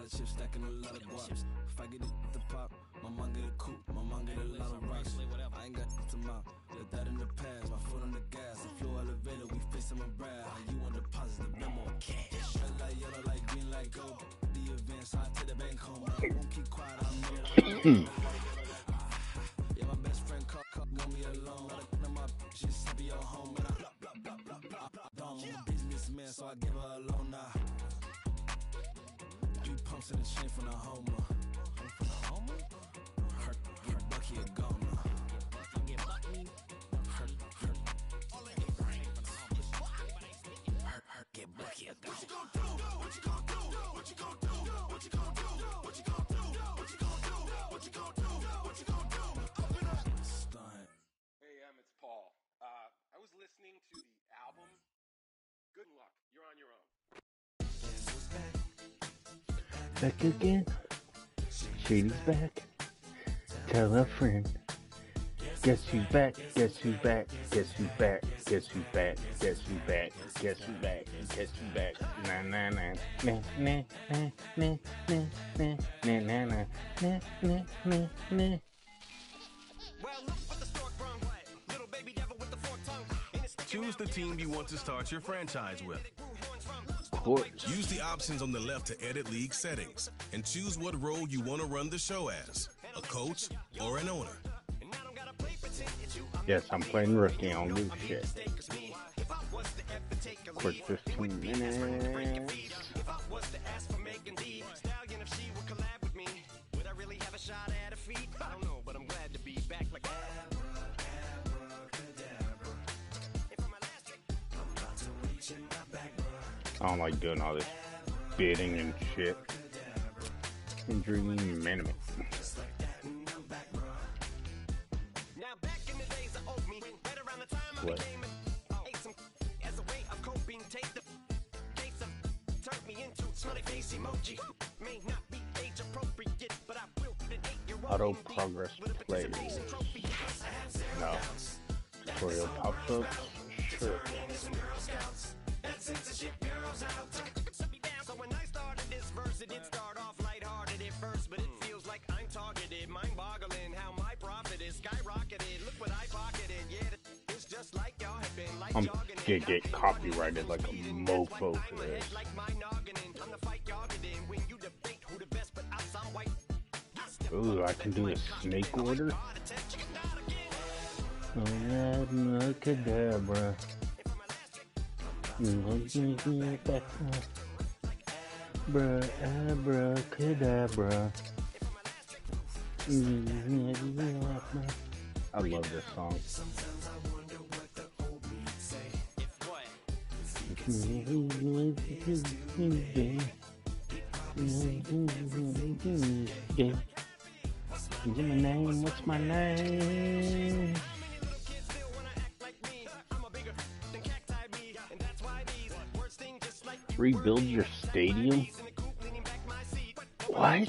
lot of chips, stacking a lot of guap. If I get it the pop, my mom get a coupe, my mom get a lot of rice. I ain't got to mouth, let that in the past. My foot on the gas, the flow elevator, we facing my brad. How you want deposits, the memo cash. Red like yellow, like green, like gold. The event, so I take the bank home. I won't keep quiet, I'm here. Yeah, my best friend want me alone. Let my just be your home. And I don't businessman, so I give her a loan now. 3 pumps in the chain from the Homer. From the Homer? Hurt Bucky a goner. Hurt get Bucky a goner. What you gon' do? What you gon' do? What you gon' do? What you gon' do? What you gon' do? What you gon' do? What you gon' do? What you gon' do? Open up. Stunt. Hey, it's Paul. I was listening to the album. Good luck. You're on your own. Back again. Shady's back. Tell a friend. Guess who's back? Guess who's back? Guess who's back? Guess who's back? Guess who's back? Guess who's back? Guess who's back? Na na na na na na na na na na na na na na na. Choose the team you want to start your franchise with. Of course. Use the options on the left to edit league settings and choose what role you want to run the show as, a coach or an owner. Yes, I'm playing rookie on loose shit. Quick 15 minutes. I don't like doing all this bidding and shit. Injury minimum. What? Auto progress players. No. Tutorial pops up. Sure. So when I started this verse, it did start off lighthearted at first, but it feels like I'm targeted, mind-boggling how my profit is skyrocketed. Look what I pocketed, yeah, it's just like y'all have been like I'm gonna get copyrighted like a mofo for this. Ooh, I can do a snake order. Oh, abracadabra. Abracadabra. I love this song. Give my name, what's my name? Rebuild your stadium? What?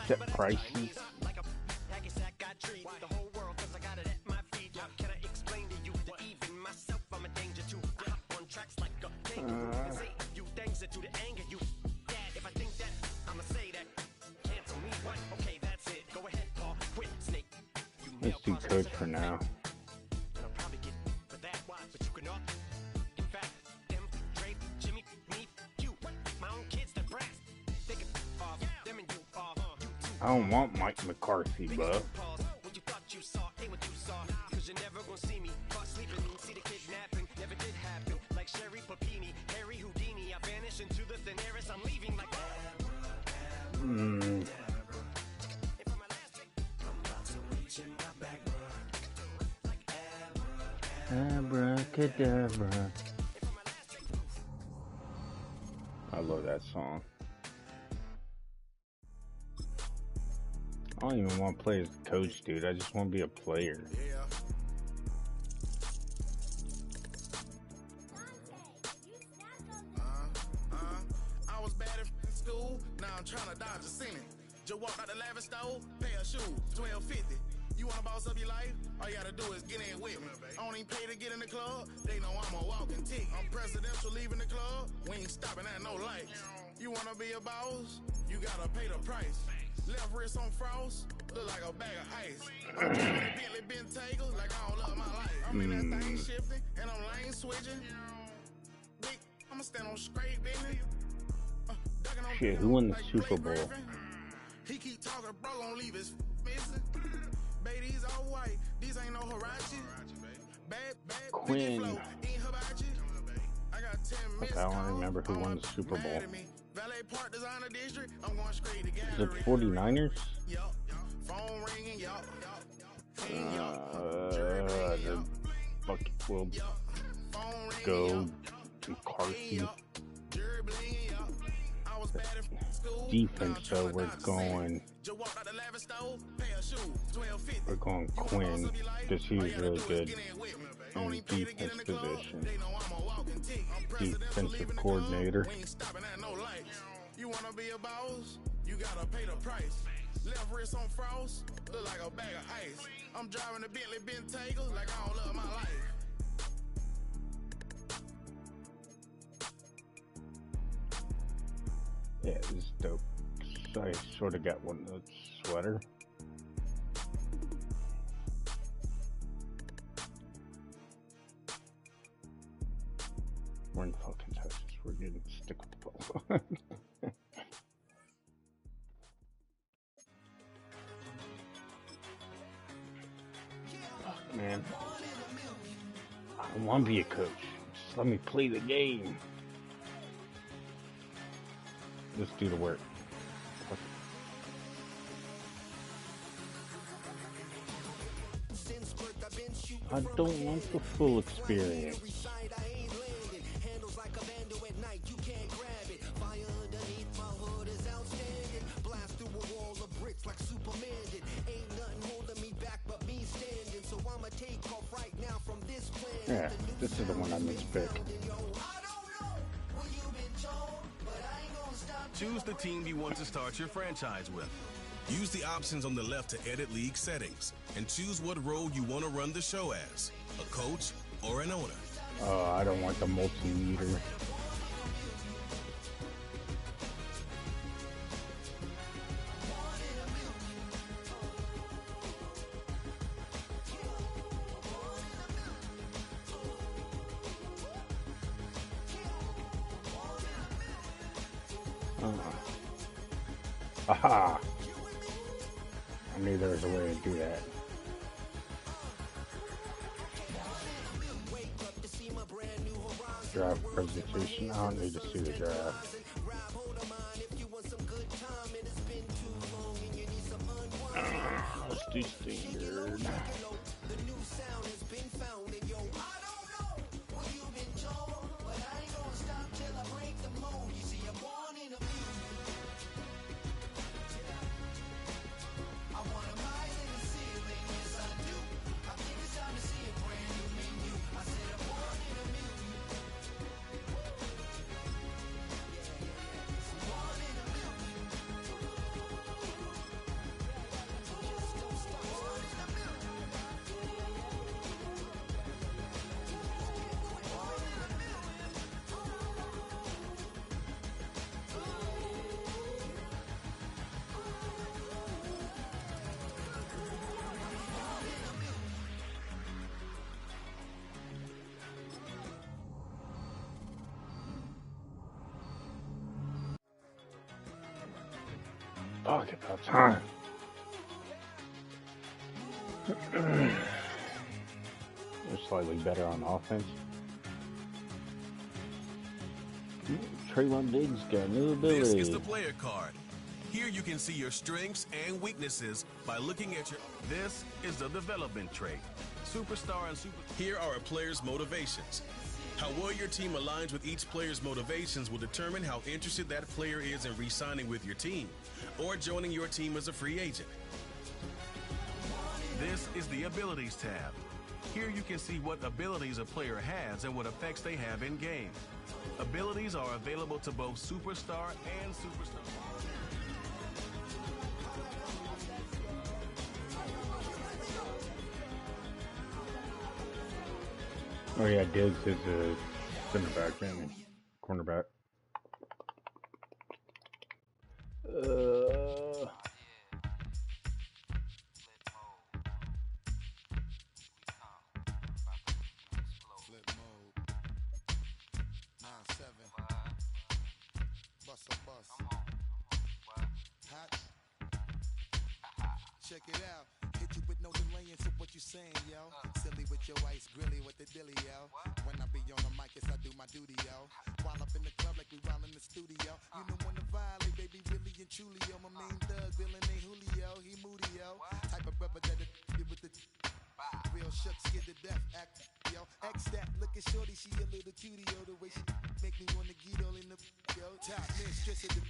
Set prices. Let's do coach for now. I don't want Mike McCarthy, bro. Abracadabra. I love that song. I don't even want to play as the coach, dude. I just want to be a player. I was bad in school. Now I'm trying to dodge a sentence. Just walked out the lavish store, pay a shoe, $12.50. You wanna boss up your life? All you gotta do is get in with me. I don't even pay to get in the club. They know I'm a walking tick. I'm presidential leaving the club. We ain't stopping at no lights. You wanna be a boss? You gotta pay the price. Left wrist on frost, look like a bag of ice. I'm driving a Bentley Bentayga like I don't love my life. I'm in that thing shifting and I'm lane switching. Big, I'ma stand on straight business. Shit, who won the Super Bowl? He keep talking, bro, gon' leave his missing. Baby, these all white, these ain't no Hirachi. Bad, Quinn. ain't hibachi. I got 10 Look, I don't remember who won the Super Bowl. Valet Park Designer District, I'm going straight to Is it gallery. 49ers? Yup, phone ringing, yup. The bucket will go to Carson. Defense, so we're going Quinn because he's really good in defense position. Defensive coordinator. You wanna be a boss? You gotta pay the price. Left wrist on frost, look like a bag of ice. I'm driving a Bentley Bentayga like I don't love my life. Yeah, this is dope. I sort of got one of the sweater. We're in fucking Texas. We're getting stick with the ball. Fuck, man. I don't want to be a coach. Just let me play the game. Let's do the work. I don't want the full experience. Yeah, this is the one I mispick. Choose the team you want to start your franchise with. Use the options on the left to edit league settings and choose what role you want to run the show as, a coach or an owner. I don't want the multimeter. Aha! I knew there was a way to do that. Draft presentation. I don't need to see the draft. Let's do standard. Fuck, about time. They're slightly better on offense. Traylon Diggs got new ability. This is the player card. Here you can see your strengths and weaknesses by looking at your... This is the development trait. Superstar and super... Here are a player's motivations. How well your team aligns with each player's motivations will determine how interested that player is in re-signing with your team or joining your team as a free agent. This is the Abilities tab. Here you can see what abilities a player has and what effects they have in game. Abilities are available to both Superstar and Superstar. Oh yeah, Diggs is a center back, man. Cornerback. Flip mode. 9-7. Bust a bus. Hot. Check it out. Hit you with no delaying, so what you saying, yo? Silly with your ice, grilly with the dilly, yo. When I be on the mic, yes, I do my duty, yo. While up in the club like we while in the studio. You know when to violate, baby, really and truly, yo. My main thug, villain ain't Julio, he moody, yo. Type of brother that with the real shook, scared to death, act, yo. X that, looking shorty, she a little cutie, yo. The way she make me wanna get all in the, yo. Top mistress of the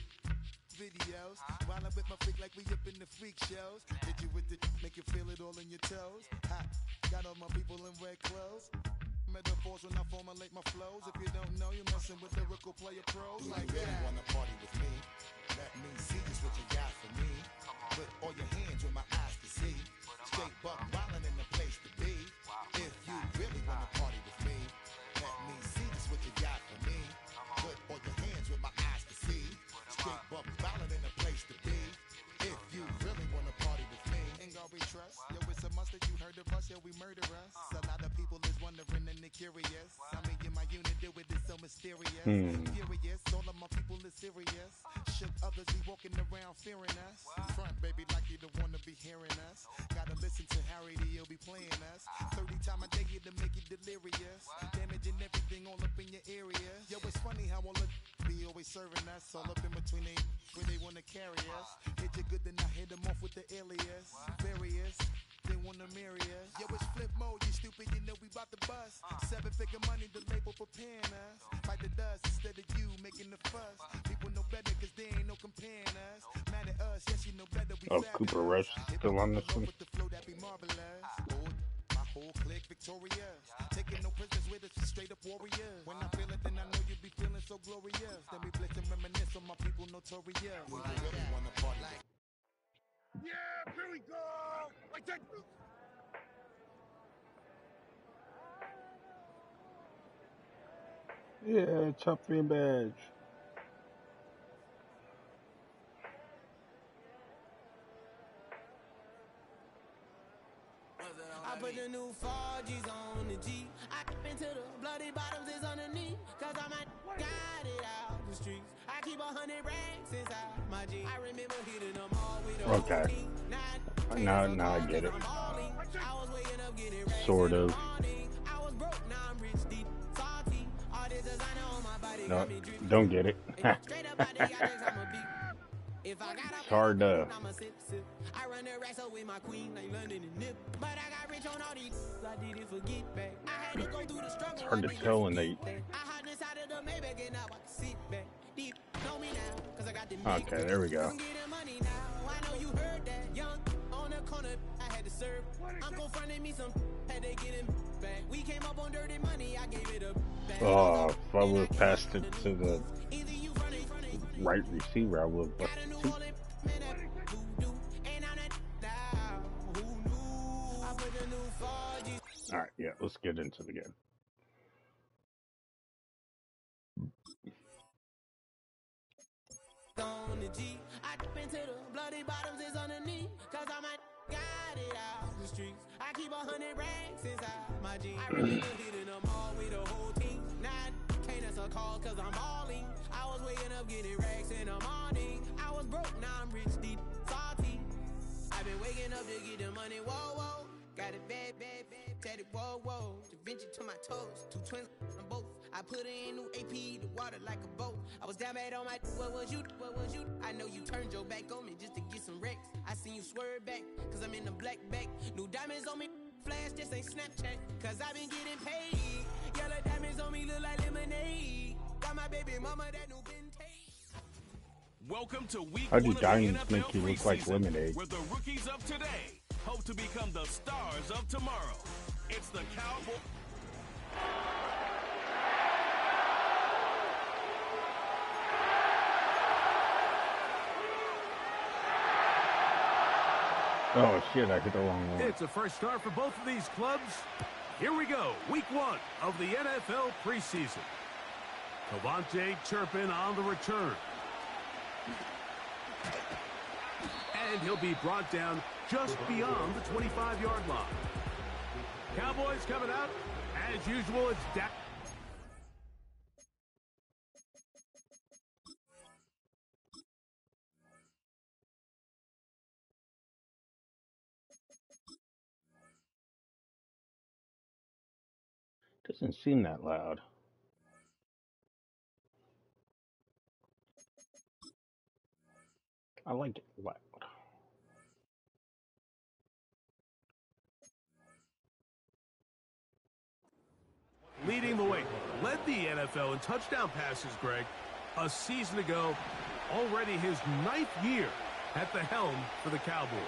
videos. While I'm with my freak like we up in the freak shows. Hit you with the make you feel it all in your toes. Hot, got all my people in red clothes. Metaphors when I formulate my flows. If you don't know, you're messing with lyrical player pros. Like you really wanna party with me? Let me see just what you got for me. Put all your hands with my eyes to see. Straight buck wildin' in the place to be. If you really wanna party with me, let me see just what you got for me. Put all your hands with my eyes to see. Straight buck wildin' in the place to be. If you really wanna party with me, ain't gonna be trust. Yo, it's a must that you heard of us, yo, we murder us. A lot of people is wondering and they curious. I mean, in my unit, do it is so mysterious. Furious, all of my people is serious. Shook others be walking around fearing us. Front, baby, like you don't wanna be hearing us. Gotta listen to Harry, he'll be playing us. 30 times a day to make you delirious. Damaging everything all up in your area. Yo, it's funny how all the be always serving us. All up in between they where they wanna carry us. Hit you good, then I hit them off with the alias. Various. They wanna marry us. Yo, it's flip mode, you stupid, you know we bout to bust. 7-figure money, the label preparing us. Fight the dust instead of you making the fuss. People know better cause they ain't no comparing us. Mad at us, yes you know better, we Oh, Cooper Rush still on this one. with the flow that be marvelous. My whole clique victorious. Taking no prisoners with us, straight up warriors. When I feel it, then I know you be feeling so glorious. Then we blitz and reminisce on my people notorious. We really wanna party like. Yeah, here we go. Like that. Yeah, top 3 badge. I put the new 4Gs on the G. I into the bloody bottoms is underneath. Cause I might got it out the streets. I keep 100 racks inside my jeans. I remember hitting them all with a Okay. Now I get it. I was waking up getting racks Sort in the of. morning. I was broke, now I'm rich, deep, salty. All this designer on my body No, got me dripping. don't get it. Straight up out the yard, I'm a beat. If I got It's hard to. I'ma sip. I run the racks up with my queen, like London and Nip. But I got rich on all these. I didn't forget back. I had to go through the struggle. It's hard to tell when they. I hide inside of the Maybach and now I can sit back. Deep, know me now, cause I got the Okay, there we go. I'm getting money now. I know you heard that. Young on the corner, I had to serve. Uncle fronted me some, had to get him back. We came up on dirty money, I gave it a back. Oh, if I would have passed it to the right receiver, I would have busted two. Alright, yeah, let's get into the game. On the G, I dip into the bloody bottoms is underneath. Cause I might got it out the streets. I keep 100 racks inside my jeans. I remember hitting them all with the whole team. Now I can't answer calls cause I'm balling. I was waking up getting racks in the morning. I was broke, now I'm rich, deep, salty. I've been waking up to get the money, whoa, whoa. Got it bad, tatted, whoa, whoa. Da Vinci to my toes, 2 twins on both. I put in new AP, the water like a boat. I was down bad on my, what was you? I know you turned your back on me just to get some wrecks. I seen you swerve back, cause I'm in the black back. New diamonds on me, flash, this ain't Snapchat. Cause I been getting paid. Yellow diamonds on me look like lemonade. Got my baby mama that new vintage. Welcome to week How do 1 of the diamonds NFL make you look like preseason, lemonade? where the rookies of today hope to become the stars of tomorrow. It's the Cowboys. Oh shit, I hit the wrong one. It's a fresh start for both of these clubs. Here we go, week 1 of the NFL preseason. Cavante Turpin on the return. And he'll be brought down just beyond the 25-yard line. Cowboys coming out. As usual, it's Dak. Doesn't seem that loud. I like it loud. Leading the way, led the NFL in touchdown passes, Greg, a season ago, already his 9th year at the helm for the Cowboys.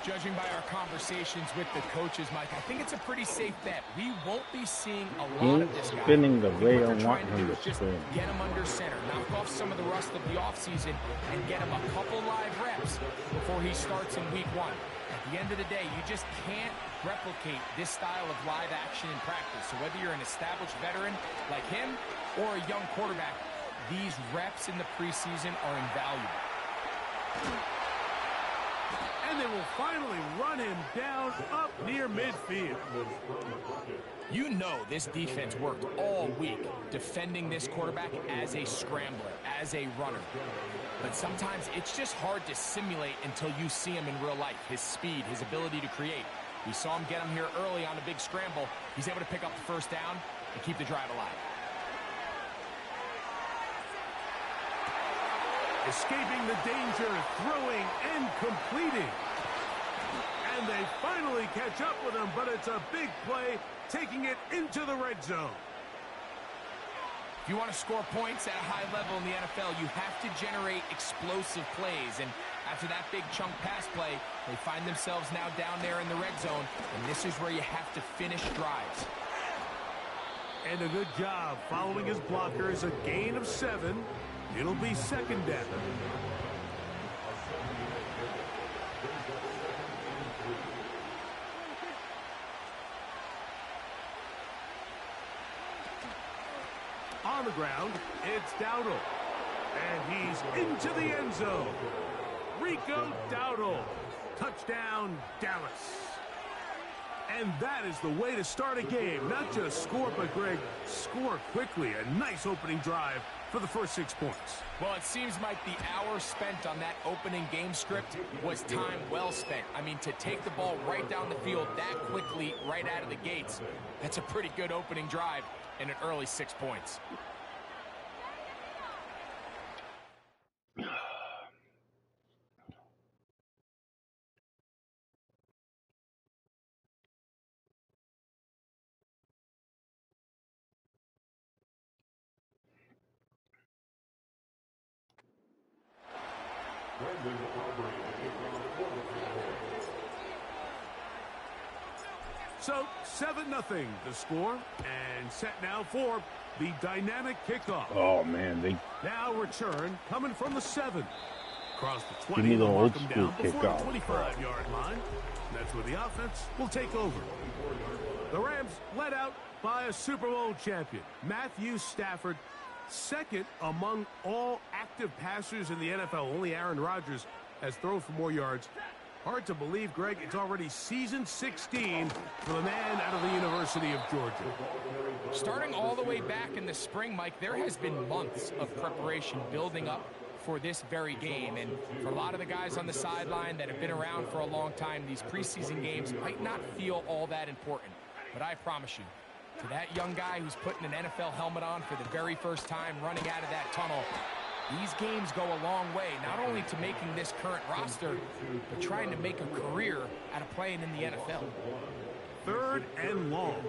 Judging by our conversations with the coaches, Mike, I think it's a pretty safe bet. We won't be seeing a lot of this guy. Spinning the way I what they're want trying to him do to is just spin. get him under center, knock off some of the rust of the offseason, and get him a couple live reps before he starts in week 1. At the end of the day, you just can't replicate this style of live action in practice. So whether you're an established veteran like him or a young quarterback, these reps in the preseason are invaluable. And they will finally run him down up near midfield. You know this defense worked all week defending this quarterback as a scrambler, as a runner. But sometimes it's just hard to simulate until you see him in real life. His speed, his ability to create. We saw him get him here early on a big scramble. He's able to pick up the first down and keep the drive alive. Escaping the danger, throwing and completing. And they finally catch up with him, but it's a big play, taking it into the red zone. If you want to score points at a high level in the NFL, you have to generate explosive plays. And after that big chunk pass play, they find themselves now down there in the red zone. And this is where you have to finish drives. And a good job following his blockers, a gain of 7. It'll be second down. On the ground, it's Dowdle. And he's into the end zone. Rico Dowdle. Touchdown, Dallas. And that is the way to start a game. Not just score, but, Greg, score quickly. A nice opening drive for the first 6 points. Well, it seems like the hour spent on that opening game script was time well spent. I mean, to take the ball right down the field that quickly, right out of the gates, that's a pretty good opening drive and an early 6 points. So, 7-0 the score, and set now for the dynamic kickoff. Oh, man, they Now return, coming from the 7. Across the 20, give me the they'll old mark 'em school down before the kickoff. 25-yard line. That's where the offense will take over. The Rams led out by a Super Bowl champion, Matthew Stafford, second among all active passers in the NFL. Only Aaron Rodgers has thrown for more yards. Hard to believe, Greg, it's already season 16 for the man out of the University of Georgia. Starting all the way back in the spring, Mike, there has been months of preparation building up for this very game. And for a lot of the guys on the sideline that have been around for a long time, these preseason games might not feel all that important. But I promise you, to that young guy who's putting an NFL helmet on for the very first time, running out of that tunnel, these games go a long way, not only to making this current roster, but trying to make a career out of playing in the NFL. 3rd and long.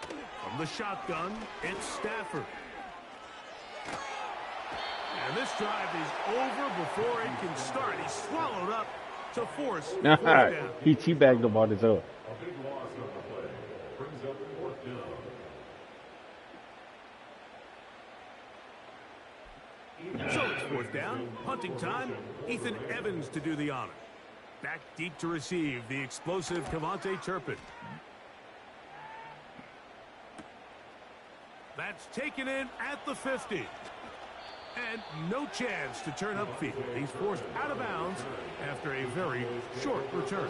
From the shotgun, it's Stafford. And this drive is over before it can start. He's swallowed up to force fourth down. he teabagged him on his own. So it's fourth down, punting time. Ethan Evans to do the honor. Back deep to receive, the explosive Kevontae Turpin. That's taken in at the 50. And no chance to turn upfield. He's forced out of bounds after a very short return.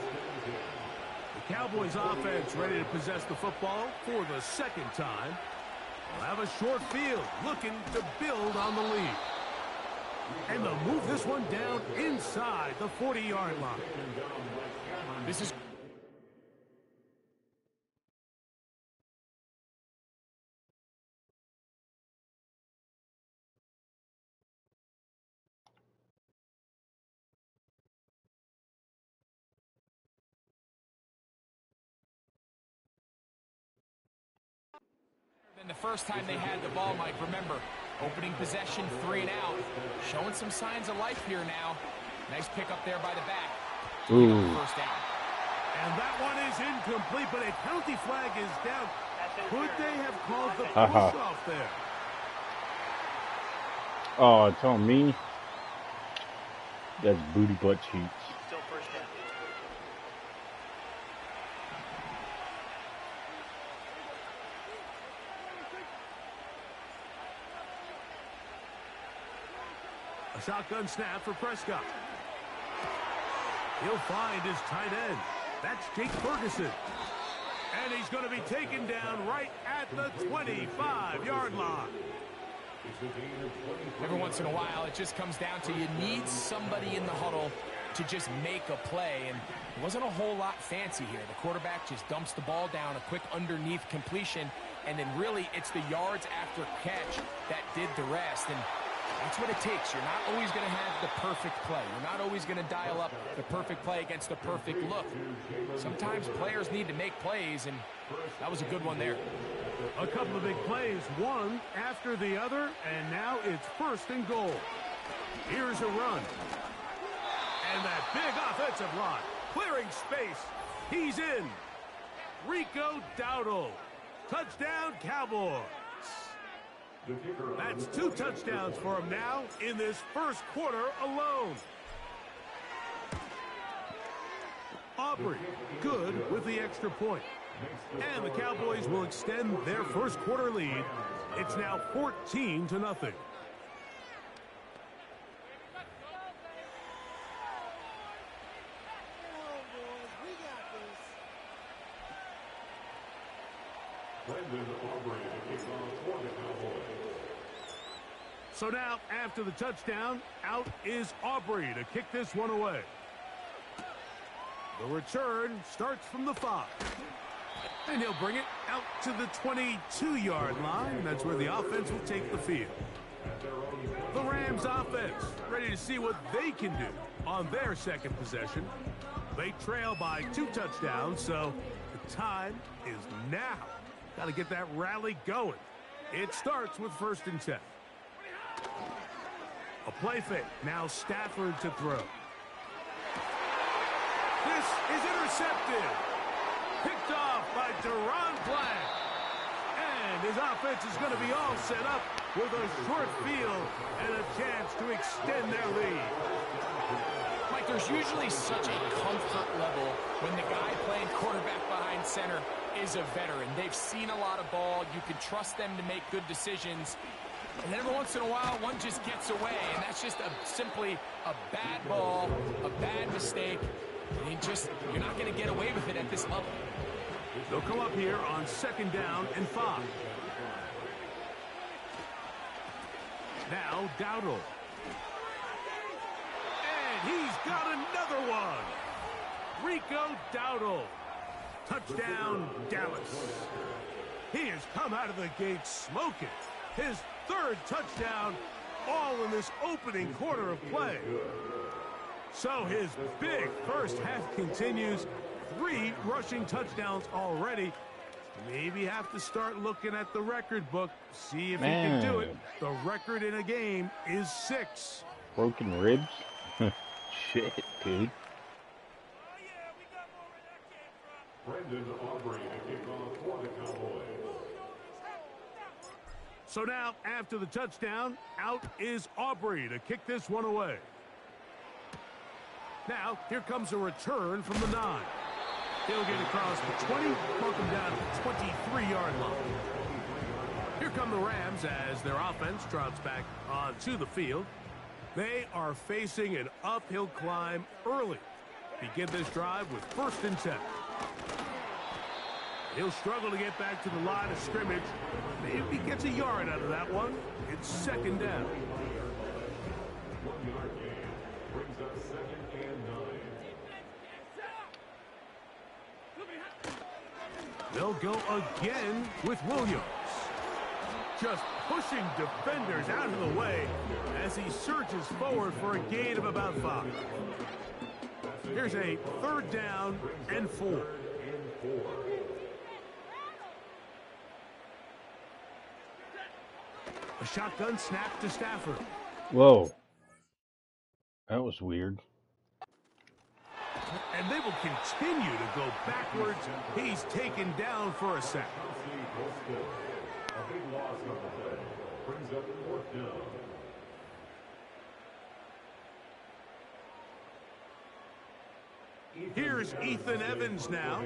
The Cowboys offense ready to possess the football for the second time. They'll have a short field looking to build on the lead. And they'll move this one down inside the 40-yard line. This is than the first time they had the ball, Mike. Remember, opening possession, 3 and out. Showing some signs of life here now. Nice pick up there by the back. First down. And that one is incomplete, but a penalty flag is down. Could they have called the push off there? Oh, it's on me. That's booty butt cheeks. Still first down. A shotgun snap for Prescott. He'll find his tight end. That's Jake Ferguson. And he's going to be taken down right at the 25-yard line. Every once in a while, it just comes down to you need somebody in the huddle to just make a play. And it wasn't a whole lot fancy here. The quarterback just dumps the ball down, a quick underneath completion, and then really it's the yards after catch that did the rest. And that's what it takes. You're not always going to have the perfect play. You're not always going to dial up the perfect play against the perfect look. Sometimes players need to make plays, and that was a good one there. A couple of big plays, one after the other, and now it's first and goal. Here's a run. And that big offensive line, clearing space. He's in. Rico Dowdle. Touchdown, Cowboys. That's 2 touchdowns for him now in this first quarter alone. Aubrey, good with the extra point. And the Cowboys will extend their first quarter lead. It's now 14-0. So now, after the touchdown, out is Aubrey to kick this one away. The return starts from the 5. And he'll bring it out to the 22-yard line. That's where the offense will take the field. The Rams offense ready to see what they can do on their second possession. They trail by 2 touchdowns, so the time is now. Got to get that rally going. It starts with 1st and 10. A play fake. Now Stafford to throw. This is intercepted. Picked off by Deron Black. And his offense is going to be all set up with a short field and a chance to extend their lead. Mike, there's usually such a comfort level when the guy playing quarterback behind center is a veteran. They've seen a lot of ball. You can trust them to make good decisions. And then every once in a while, one just gets away, and that's just simply a bad ball, a bad mistake. And you're not going to get away with it at this level. They'll come up here on 2nd down and 5. Now Dowdle. And he's got another one. Rico Dowdle. Touchdown, Dallas. He has come out of the gate smoking. His 3rd touchdown, all in this opening quarter of play. So his big first half continues. 3 rushing touchdowns already. Maybe have to start looking at the record book, see if he can do it. The record in a game is 6. Broken ribs? Shit, dude. Brandon Aubrey to kick off for the Cowboys. So now, after the touchdown, out is Aubrey to kick this one away. Now, here comes a return from the 9. He'll get across the 20, mark him down at the 23-yard line. Here come the Rams as their offense trots back onto the field. They are facing an uphill climb early. Begin this drive with 1st and 10. He'll struggle to get back to the line of scrimmage. Maybe he gets a yard out of that one. It's 2nd down. 1-yard gain brings up 2nd and 9. They'll go again with Williams. Just pushing defenders out of the way as he surges forward for a gain of about 5. Here's a 3rd down and 4. A shotgun snap to Stafford. Whoa. That was weird. And they will continue to go backwards. He's taken down for a sack. A big loss on the play. Brings up 4th down. Here's Ethan Evans now.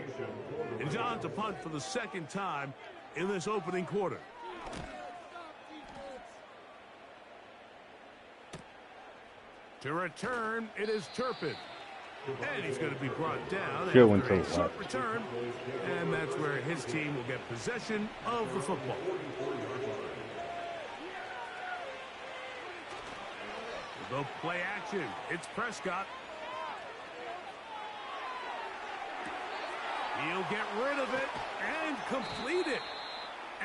And he's on to punt for the 2nd time in this opening quarter. To return, it is Turpin. And he's going to be brought down after a short return. And that's where his team will get possession of the football. We'll go play action. It's Prescott. He'll get rid of it and complete it.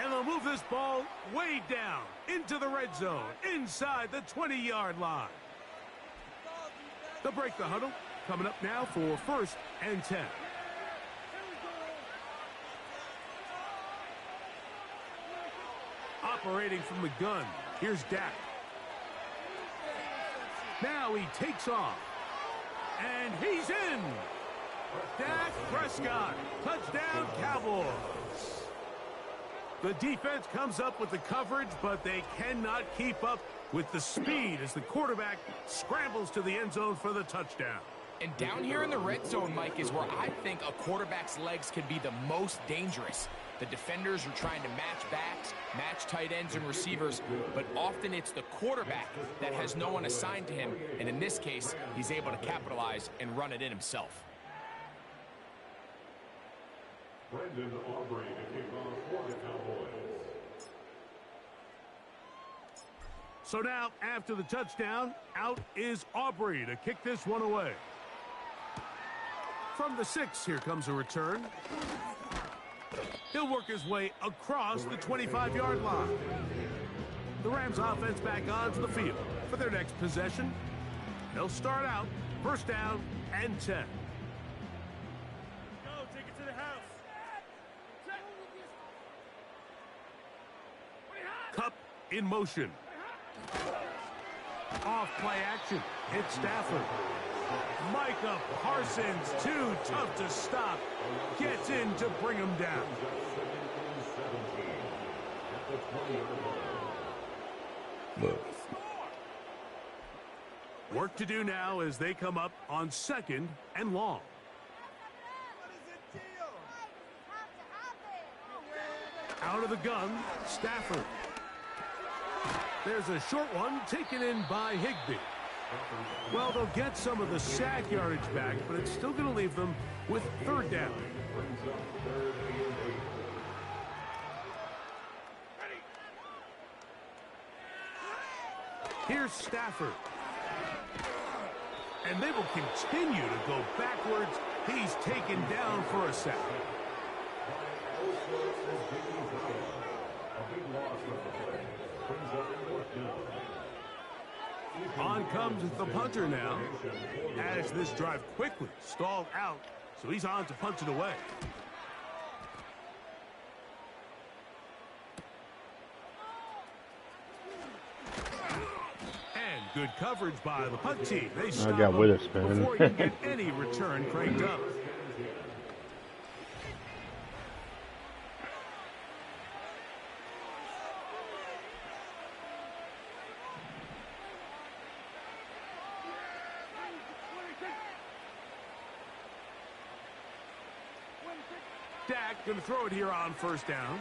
And they'll move this ball way down into the red zone, inside the 20-yard line. They'll break the huddle. Coming up now for 1st and 10. Operating from the gun, here's Dak. Now he takes off. And he's in. Dak Prescott, touchdown Cowboys. The defense comes up with the coverage, but they cannot keep up with the speed as the quarterback scrambles to the end zone for the touchdown. And down here in the red zone, Mike, is where I think a quarterback's legs can be the most dangerous. The defenders are trying to match backs, match tight ends and receivers, but often it's the quarterback that has no one assigned to him, and in this case, he's able to capitalize and run it in himself. Brendan Aubrey to kick off for the Cowboys. So now, after the touchdown, out is Aubrey to kick this one away. From the 6, here comes a return. He'll work his way across the 25-yard line. The Rams offense back onto the field for their next possession. They'll start out 1st down and 10. Cup in motion. Off play action. It's Stafford. Micah Parsons, too tough to stop. Gets in to bring him down. Work to do now as they come up on 2nd and long. Out of the gun, Stafford. There's a short one taken in by Higbee. Well, they'll get some of the sack yardage back, but it's still going to leave them with 3rd down. Here's Stafford. And they will continue to go backwards. He's taken down for a sack. On comes the punter now, as this drive quickly stalled out, so he's on to punch it away. And good coverage by the punt team. They stop him before he can get any return cranked up. Dak going to throw it here on first down.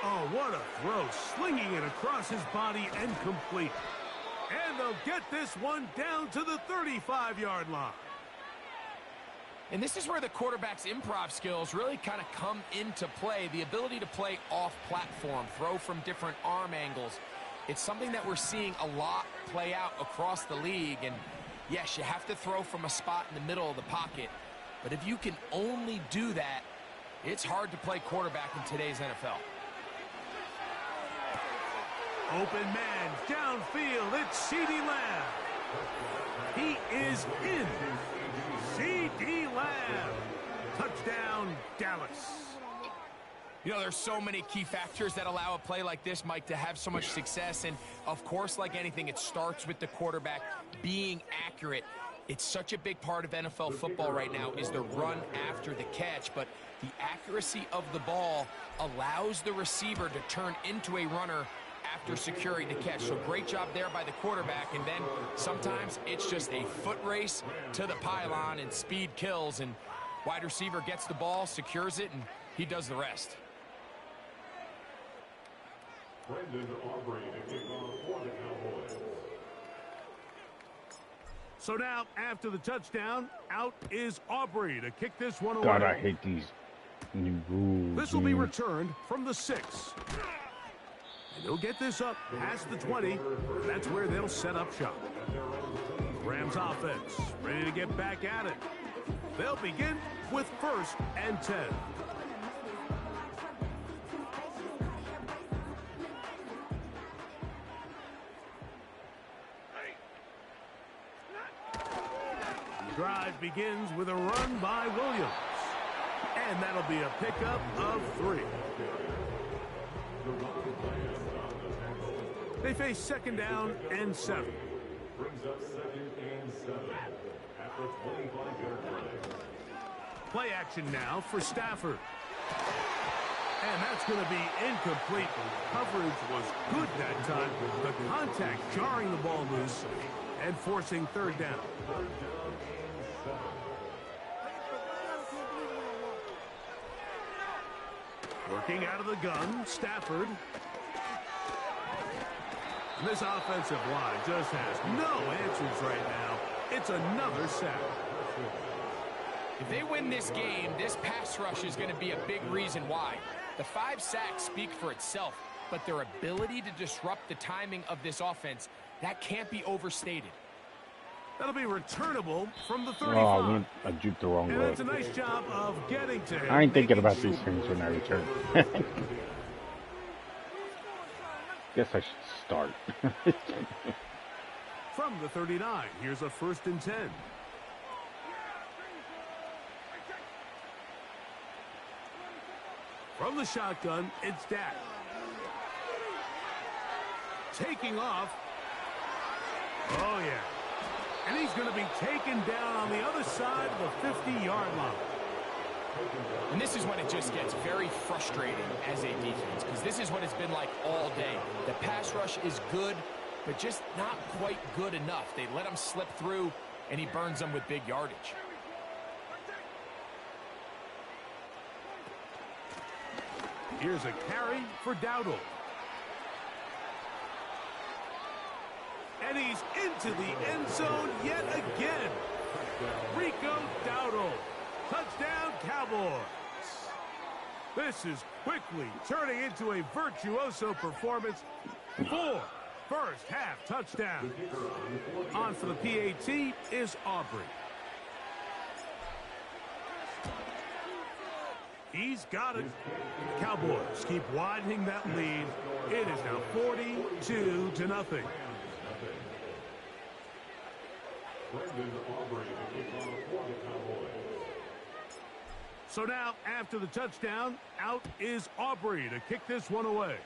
Oh, what a throw. Slinging it across his body and complete. And they'll get this one down to the 35-yard line. And this is where the quarterback's improv skills really kind of come into play. The ability to play off-platform, throw from different arm angles. It's something that we're seeing a lot play out across the league. And yes, you have to throw from a spot in the middle of the pocket. But if you can only do that, it's hard to play quarterback in today's NFL. Open man, downfield, it's CeeDee Lamb. He is in. CeeDee Lamb. Touchdown, Dallas. You know, there's so many key factors that allow a play like this, Mike, to have so much success. And, of course, like anything, it starts with the quarterback being accurate. It's such a big part of NFL football right now is the run after the catch. But the accuracy of the ball allows the receiver to turn into a runner after securing the catch. So great job there by the quarterback. And then sometimes it's just a foot race to the pylon and speed kills. And wide receiver gets the ball, secures it, and he does the rest. So now, after the touchdown, out is Aubrey to kick this one away. God, I hate these new rules. This will be returned from the 6. And they'll get this up past the 20. That's where they'll set up shop. Rams offense ready to get back at it. They'll begin with 1st and 10. The drive begins with a run by Williams. And that'll be a pickup of 3. They face 2nd down and 7. Brings up 2nd and 7 after 25-yard play. Play action now for Stafford. And that's going to be incomplete. Coverage was good that time. The contact jarring the ball loose and forcing 3rd down. Working out of the gun, Stafford. And this offensive line just has no answers right now. It's another sack. If they win this game, this pass rush is going to be a big reason why. The 5 sacks speak for itself, but their ability to disrupt the timing of this offense, that can't be overstated. That'll be returnable from the 35. Oh, I juked the wrong and way. that's a nice job of getting to him. I ain't thinking about these things when I return. Guess I should start. From the 39, here's a 1st and 10. From the shotgun, it's Dak. Taking off. Oh, yeah. And he's going to be taken down on the other side of the 50-yard line. And this is when it just gets very frustrating as a defense, because this is what it's been like all day. The pass rush is good, but just not quite good enough. They let him slip through, and he burns them with big yardage. Here's a carry for Dowdle. And he's into the end zone yet again. Rico Dowdle. Touchdown, Cowboys. This is quickly turning into a virtuoso performance. 4 first-half touchdowns. On for the PAT is Aubrey. He's got it. Cowboys keep widening that lead. It is now 42-0. So now, after the touchdown, out is Aubrey to kick this one away.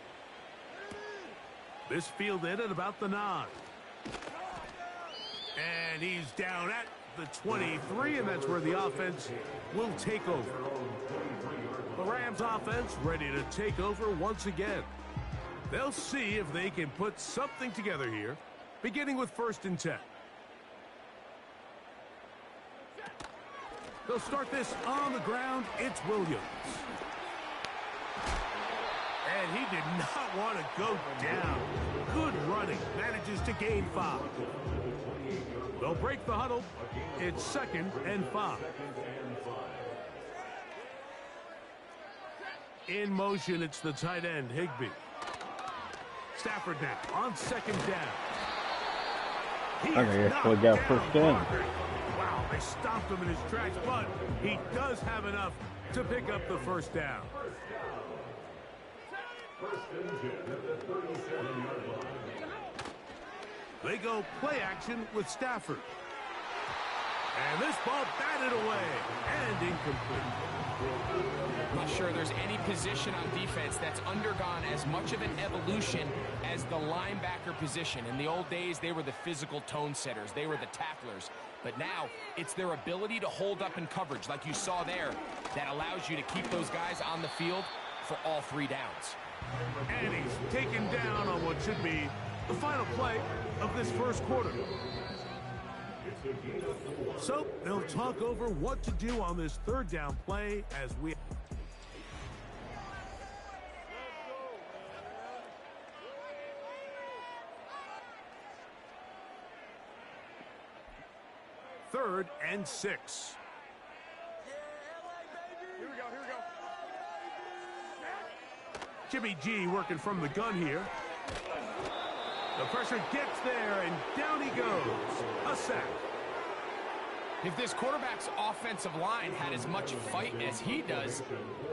This fielded at about the 9. And he's down at the 23, and that's where the offense will take over. The Rams offense ready to take over once again. They'll see if they can put something together here, beginning with 1st and 10. They'll start this on the ground. It's Williams. And he did not want to go down. Good running. Manages to gain 5. They'll break the huddle. It's 2nd and 5. In motion, it's the tight end, Higbee. Stafford now on 2nd down. I actually got first down. Wow, they stopped him in his tracks, but he does have enough to pick up the first down. They go play action with Stafford. And this ball batted away and incomplete. I'm not sure there's any position on defense that's undergone as much of an evolution as the linebacker position. In the old days, they were the physical tone setters. They were the tacklers. But now, it's their ability to hold up in coverage, like you saw there, that allows you to keep those guys on the field for all 3 downs. And he's taken down on what should be the final play of this first quarter. So they'll talk over what to do on this 3rd down play as we... Third and 6. Here we go, here we go. Jimmy G working from the gun here. The pressure gets there, and down he goes. A sack. If this quarterback's offensive line had as much fight as he does,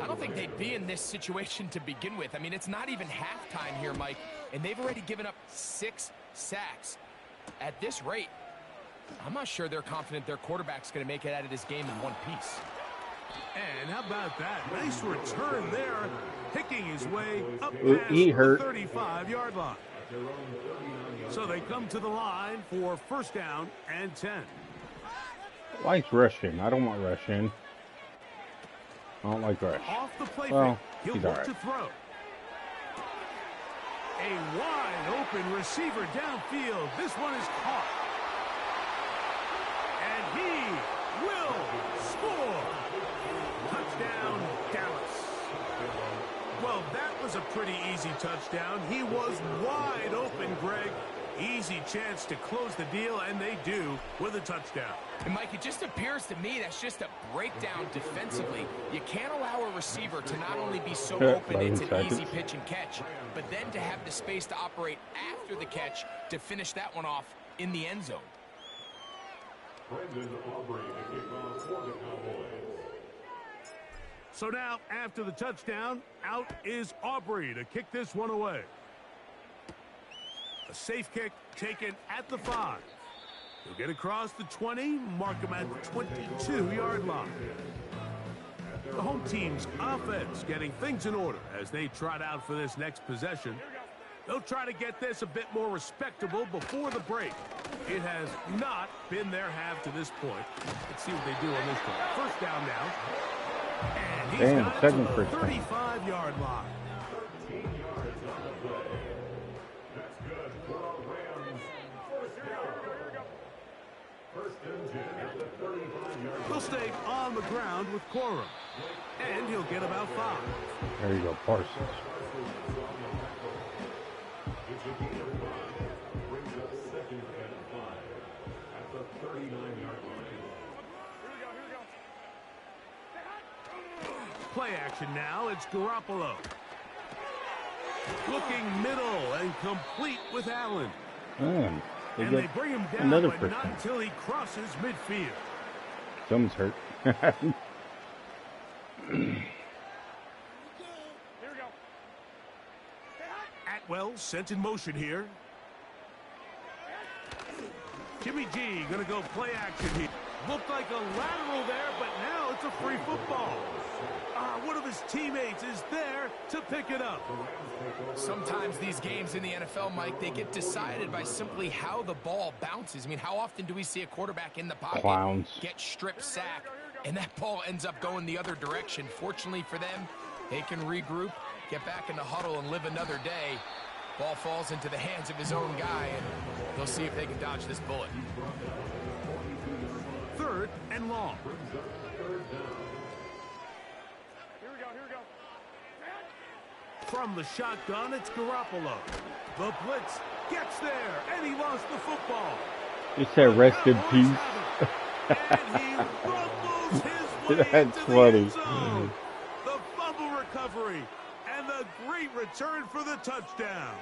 I don't think they'd be in this situation to begin with. I mean, it's not even halftime here, Mike, and they've already given up 6 sacks. At this rate, I'm not sure they're confident their quarterback's going to make it out of this game in one piece. And how about that? Nice return there, picking his way up past he the hurt. 35-yard line. So they come to the line for 1st down and 10. Likes rushing. I don't want rushing. I don't like rush. Off the play Well, fake, he'll look to throw. A wide open receiver downfield. This one is caught. And he will score. Touchdown, Dallas. Well, that was a pretty easy touchdown. He was wide open, Greg. Easy chance to close the deal, and they do with a touchdown. And, Mike, it just appears to me that's just a breakdown defensively. You can't allow a receiver to not only be so open, it's an easy pitch and catch, but then to have the space to operate after the catch to finish that one off in the end zone. So now, after the touchdown, out is Aubrey to kick this one away. A safe kick taken at the 5. He'll get across the 20, mark him at the 22-yard line. The home team's offense getting things in order as they trot out for this next possession. They'll try to get this a bit more respectable before the break. It has not been their half to this point. Let's see what they do on this one. 1st down now. And he's got it to the 35-yard line. He'll stay on the ground with Corum. And he'll get about 5. There you go, Parsons. Play action now. It's Garoppolo. Looking middle and complete with Allen. Man, And they bring him down, another but not person. until he crosses midfield. Someone's hurt. Here we go. Atwell sent in motion here. Jimmy G going to go play action here. Looked like a lateral there, but now it's a free football. One of his teammates is there to pick it up. Sometimes these games in the NFL, Mike, they get decided by simply how the ball bounces. I mean, how often do we see a quarterback in the pocket Clowns. get strip sack, and that ball ends up going the other direction? Fortunately for them, they can regroup, get back in the huddle, and live another day. Ball falls into the hands of his own guy, and they'll see if they can dodge this bullet. 3rd and long. From the shotgun, it's Garoppolo. The blitz gets there, and he lost the football. You said rest in peace. And he rumbles his way That's into funny. the end zone. The fumble recovery and the great return for the touchdown.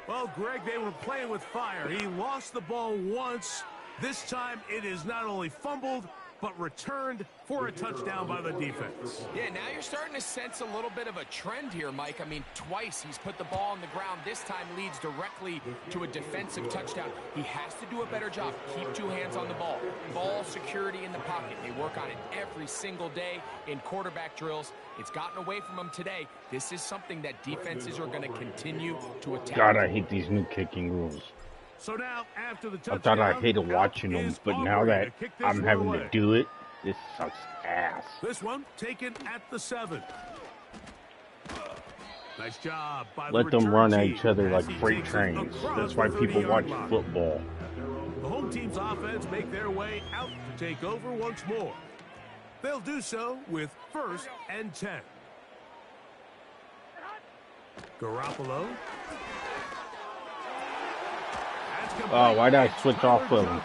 Well, Greg, they were playing with fire. He lost the ball once. This time it is not only fumbled, but returned for a touchdown by the defense. Yeah, now you're starting to sense a little bit of a trend here, Mike. I mean, twice he's put the ball on the ground. This time leads directly to a defensive touchdown. He has to do a better job. Keep 2 hands on the ball. Ball security in the pocket. They work on it every single day in quarterback drills. It's gotten away from him today. This is something that defenses are going to continue to attack. God, I hate these new kicking rules. So now, after the I touchdown, thought I hated watching them, but now that I'm having to do it, this sucks ass. This one taken at the 7. Nice job by the Let them return run at team each other as like he freight takes it trains. across That's why the people 30-yard watch line. football. The home team's offense make their way out to take over once more. They'll do so with 1st and 10. Garoppolo. Oh, why did I switch off of them?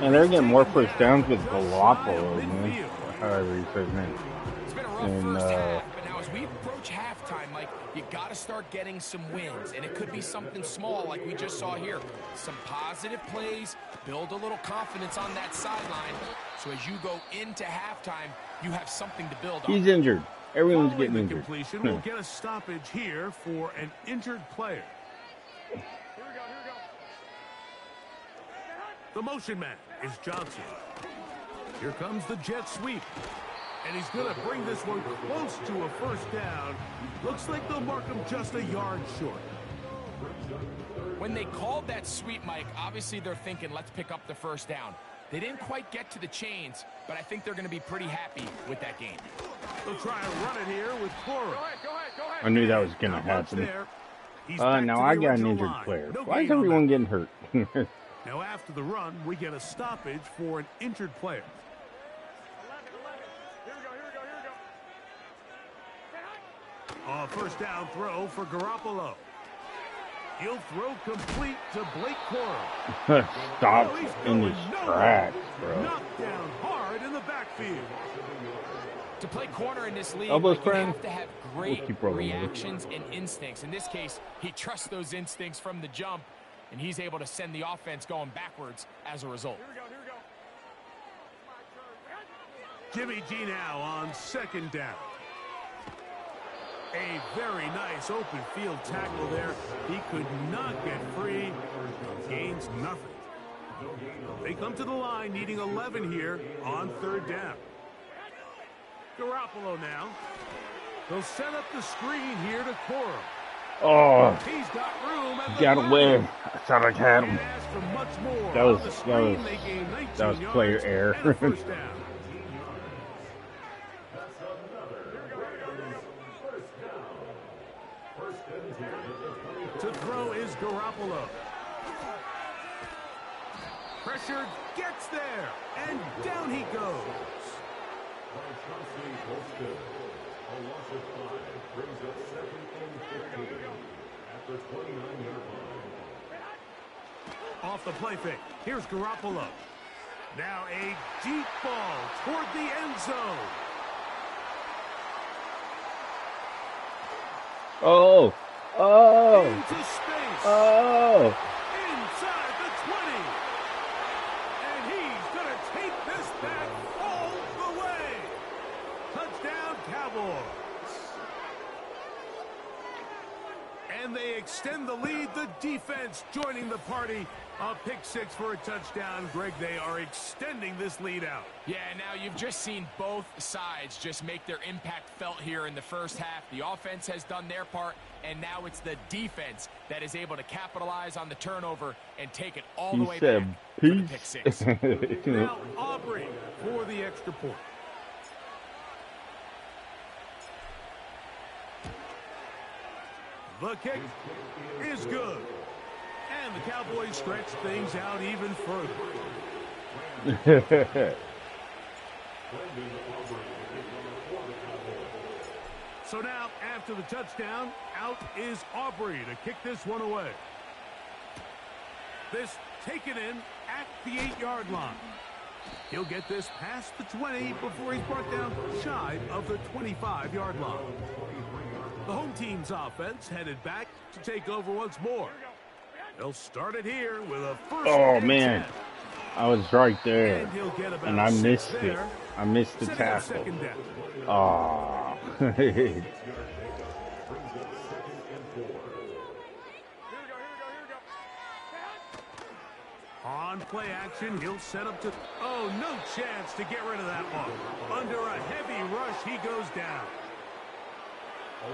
And they're getting more first downs with Garoppolo, man. However you say his name. It's been a rough first half, but now as we approach halftime, Mike, you got to start getting some wins, and it could be something small like we just saw here. Some positive plays, build a little confidence on that sideline, so as you go into halftime, you have something to build on. He's injured. Everyone's Following getting the injured. completion, we'll get a stoppage here for an injured player. The motion man is Johnson. Here comes the jet sweep. And he's going to bring this one close to a first down. Looks like they'll mark him just a yard short. When they called that sweep, Mike, obviously they're thinking, let's pick up the first down. They didn't quite get to the chains, but I think they're going to be pretty happy with that game. They'll try and run it here with Cora. I knew that was going to happen. Now I got an injured player. No Why is gain on everyone that. getting hurt? Now after the run, we get a stoppage for an injured player. A first down throw for Garoppolo. He'll throw complete to Blake Cora. Stop in his tracks, bro. Knocked down hard in the backfield. To play corner in this league, Elbows, like, you friend. have to have great keep rolling, reactions and instincts. In this case, he trusts those instincts from the jump, and he's able to send the offense going backwards as a result. Jimmy G now on 2nd down. A very nice open field tackle there. He could not get free. Gains nothing. They come to the line needing 11 here on 3rd down. Garoppolo now. They'll set up the screen here to Cora. Oh, He's got room at the got line. away. I thought I had him. Can't ask for much more. That On was- the that screen, was- they gain 19 that was player yards error. and a first down. To throw is Garoppolo. Pressured, gets there, and down he goes. A loss of 5 brings up 2nd and 15 at the 29-yard line. Off the play fake. Here's Garoppolo. Now a deep ball toward the end zone. Oh, oh, Into space. oh. Inside the 20. And he's going to take this back all the way. Touchdown, Cowboys. And they extend the lead. The defense joining the party. A pick 6 for a touchdown. Greg, they are extending this lead out. Yeah, now you've just seen both sides just make their impact felt here in the first half. The offense has done their part, and now it's the defense that is able to capitalize on the turnover and take it all the He way said, back for the pick peace. 6. Now Aubrey for the extra point. The kick is good. And the Cowboys stretch things out even further. So now, after the touchdown, out is Aubrey to kick this one away. This taken in at the 8-yard line. He'll get this past the 20 before he's brought down shy of the 25-yard line. The home team's offense headed back to take over once more. They'll start it here with a first. Oh, man. I was right there, and I missed it. I missed the tackle. Oh. On play action, he'll set up to... Oh, no chance to get rid of that one. Under a heavy rush, he goes down.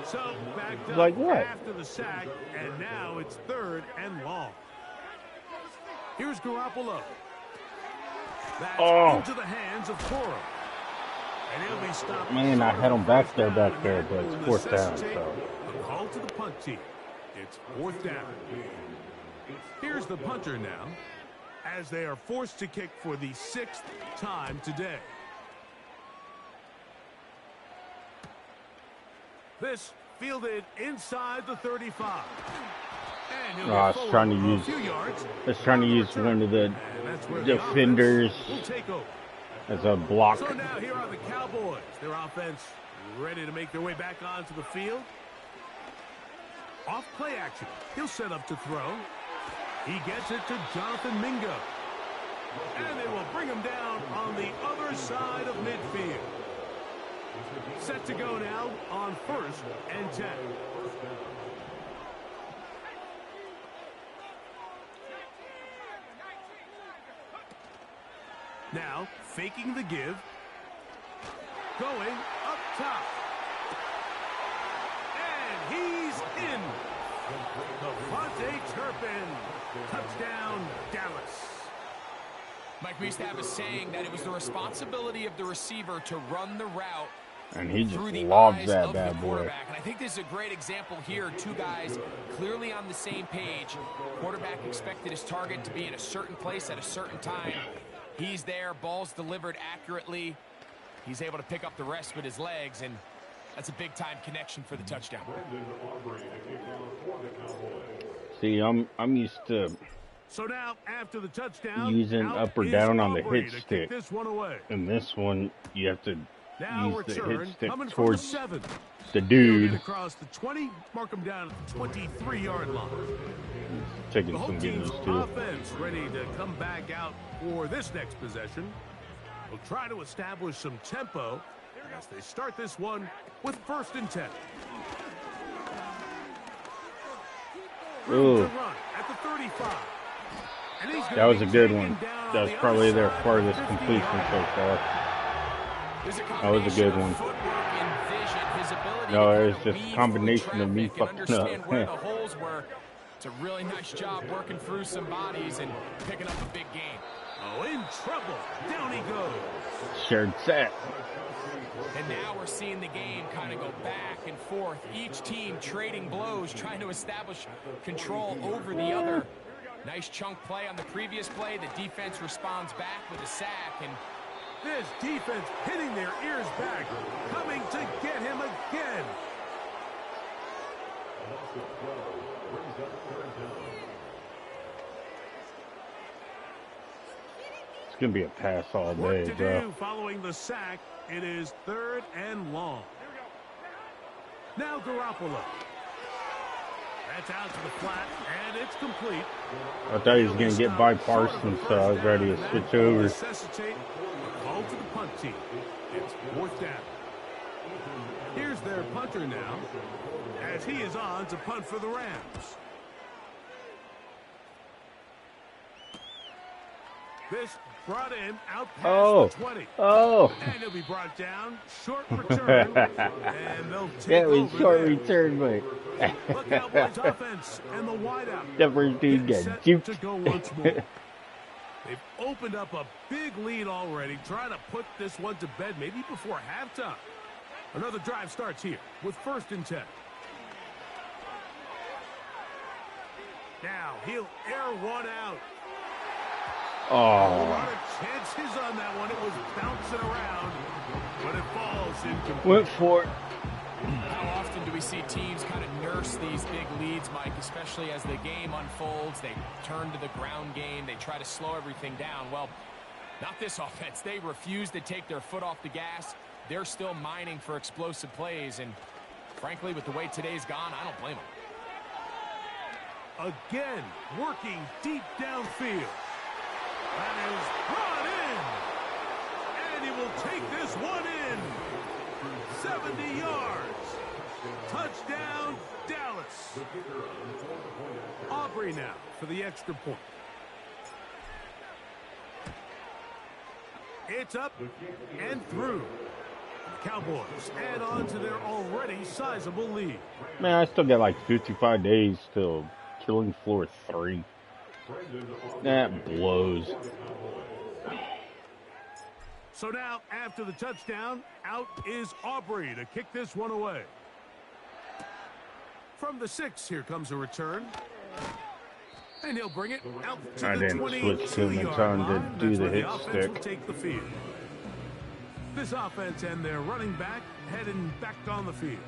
So, backed up like what? After the sack, and now it's 3rd and long. Here's Garoppolo. That's into the hands of Cora. And he'll be stopped. Man, I had him back there, but it's 4th down, so... A call to the punt team. It's 4th down. Here's the punter now, as they are forced to kick for the 6th time today. This fielded inside the 35. And I was trying to use one of the defenders as a block. So now here are the Cowboys. Their offense ready to make their way back onto the field. Off play action. He'll set up to throw. He gets it to Jonathan Mingo. And they will bring him down on the other side of midfield. Set to go now on 1st and 10. Now, faking the give. Going up top. And he's in. Devontae Turpin. Touchdown, Dallas. Mike, we used to have a saying that it was the responsibility of the receiver to run the route and he just through the lobs eyes that of bad the boy. quarterback. And I think this is a great example here. Two guys clearly on the same page. Quarterback expected his target to be in a certain place at a certain time. He's there. Ball's delivered accurately. He's able to pick up the rest with his legs, and that's a big-time connection for the touchdown. See, I'm used to so now, after the touchdown, using up or down on the hit stick. This one away. And this one, you have to use the hit stick towards the dude. Across the 20, mark him down at the 23-yard line. Taking some getting used to. Offense ready to come back out for this next possession. We'll try to establish some tempo as they start this one with 1st and 10. Ooh. At the 35. That was a good one. That was probably their farthest completion so far. That was a good one. No, it was just a combination of me fucking up. It's a really nice job working through some bodies and picking up a big game. Oh, in trouble. Down he goes. Shared set. And now we're seeing the game kind of go back and forth. Each team trading blows, trying to establish control over the other. Nice chunk play on the previous play. The defense responds back with a sack. And this defense hitting their ears back, coming to get him again. It's going to be a pass all day, bro. Following the sack, it is 3rd and long. Now Garoppolo. That's out to the flat, and it's complete. I thought he was going to get by Parsons, so I was ready to switch over. Necessitate a call to the punt team. It's 4th down. Here's their punter now, as he is on to punt for the Rams. This brought in out past the 20. And he'll be brought down. Short return. And they'll take over. That was short return, but look out, Boys offense and the wideout. The first dude got juked. To go once more. They've opened up a big lead already, trying to put this one to bed maybe before halftime. Another drive starts here with 1st and 10. Now he'll air one out. A Oh, lot of chances on that one. It was bouncing around, but it falls incomplete. went for it. How often do we see teams kind of nurse these big leads, Mike, especially as the game unfolds? They turn to the ground game. They try to slow everything down. Well, not this offense. They refuse to take their foot off the gas. They're still mining for explosive plays, and frankly, with the way today's gone, I don't blame them. Again, working deep downfield. That is brought in. And he will take this one in. 70 yards. Touchdown, Dallas. Aubrey now for the extra point. It's up and through. The Cowboys add on to their already sizable lead. Man, I still got like 55 days till Killing Floor 3. That blows. So now, after the touchdown, out is Aubrey to kick this one away. From the 6, here comes a return. And he'll bring it out to I the didn't switch too 22-yard much on to line. do That's the where hit offense stick. will take the field. This offense and their running back heading back on the field.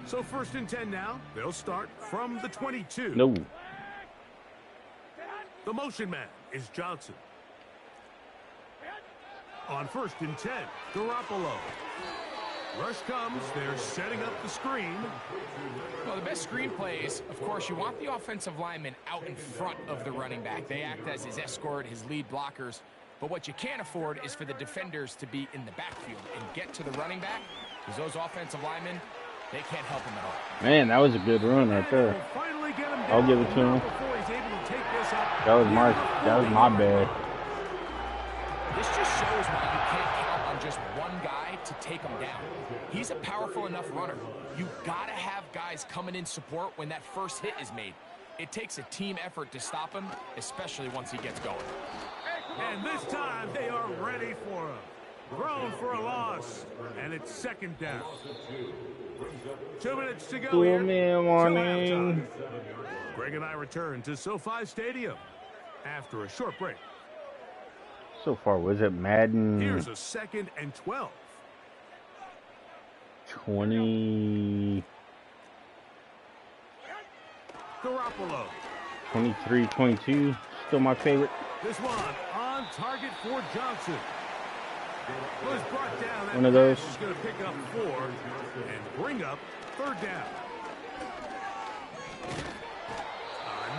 So 1st and 10 now. They'll start from the 22. No. The motion man is Johnson. On 1st and 10, Garoppolo. Rush comes. They're setting up the screen. Well, the best screen plays, of course, you want the offensive lineman out in front of the running back. They act as his escort, his lead blockers. But what you can't afford is for the defenders to be in the backfield and get to the running back, because those offensive linemen, they can't help him at all. Man, that was a good run right there. I'll give it to him. That was my bad. This just shows why you can't count on just one guy to take him down. He's a powerful enough runner. You gotta have guys coming in support when that first hit is made. It takes a team effort to stop him, especially once he gets going. And this time they are ready for him. Thrown for a loss, and it's 2nd down. 2 minutes to go Cool here. man warning. Greg and I return to SoFi Stadium after a short break. So far, was it Madden Here's a 2nd and 12. 20, Garoppolo. 23, 22? Still my favorite. This one on target for Johnson. Was brought down. That One of those. pass is going to pick up 4 and bring up 3rd down.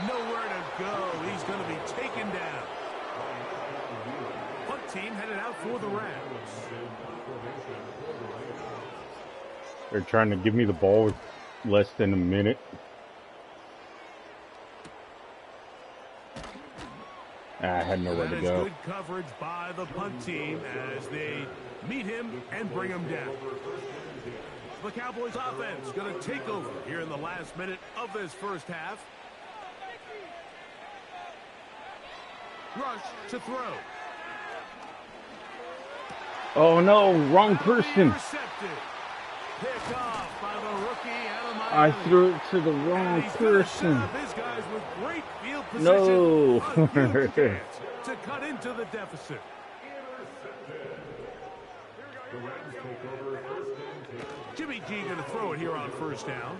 Nowhere to go. He's going to be taken down. Punt team headed out for the Rams. They're trying to give me the ball with less than a minute. I had nowhere to go. Good coverage by the punt team as they meet him and bring him down. The Cowboys offense going to take over here in the last minute of this first half. Rush to throw. Oh no, wrong person. Picked off by the rookie out of I Miami. threw it to the wrong person. His guys with great field position. No. A huge chance to cut into the deficit. Jimmy G going to throw it here on 1st down.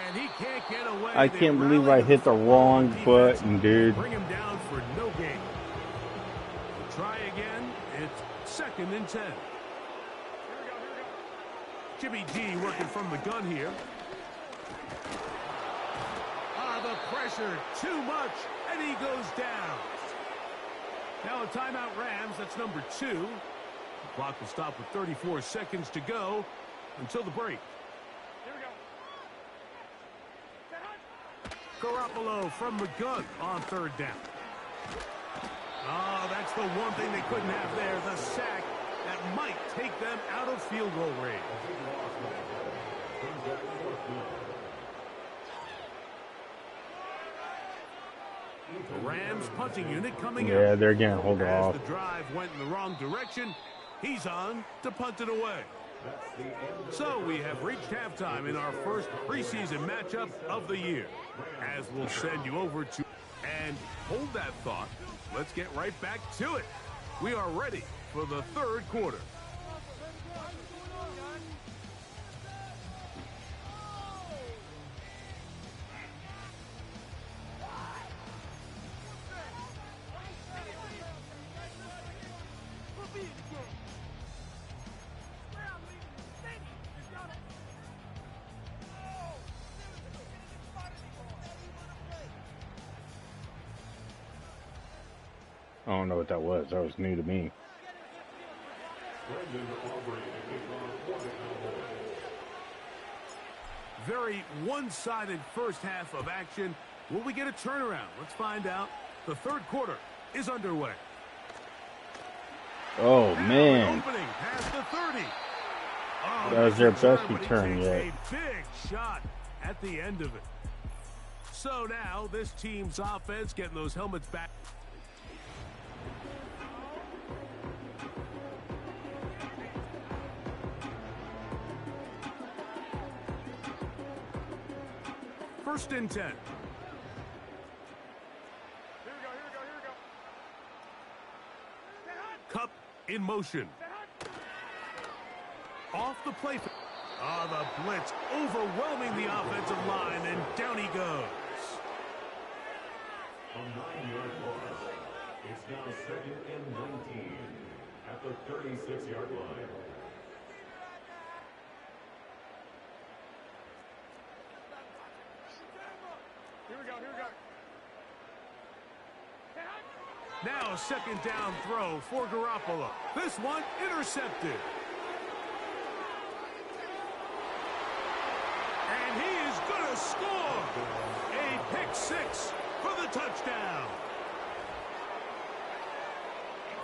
And he can't get away. I can't believe I hit the wrong button, dude. Bring him down for no gain. Try again. It's 2nd and 10. Jimmy G working from the gun here. The pressure, too much, and he goes down. Now a timeout Rams, that's number 2. The clock will stop with 34 seconds to go until the break. Garoppolo from the gun on 3rd down. Oh, that's the one thing they couldn't have there, the sack that might take them out of field goal range. The Rams punting unit coming out. Yeah, they're gonna hold As off. the drive went in the wrong direction, he's on to punt it away. So we have reached halftime in our first preseason matchup of the year. As we'll send you over to... And hold that thought. Let's get right back to it. We are ready for the third quarter. I don't know what that was. That was new to me. Very one-sided first half of action. Will we get a turnaround? Let's find out. The third quarter is underway. Oh, man. Opening past the 30. Oh, That was their best but he return takes yet. a big shot at the end of it. So now this team's offense getting those helmets back. First and 10. Here we go. Cup in motion. Off the play. The blitz overwhelming the offensive line, and down he goes. A 9-yard loss. It's now 2nd and 19 at the 36-yard line. Here we go. Now a second down throw for Garoppolo. This one intercepted. And he is going to score. A pick six for the touchdown.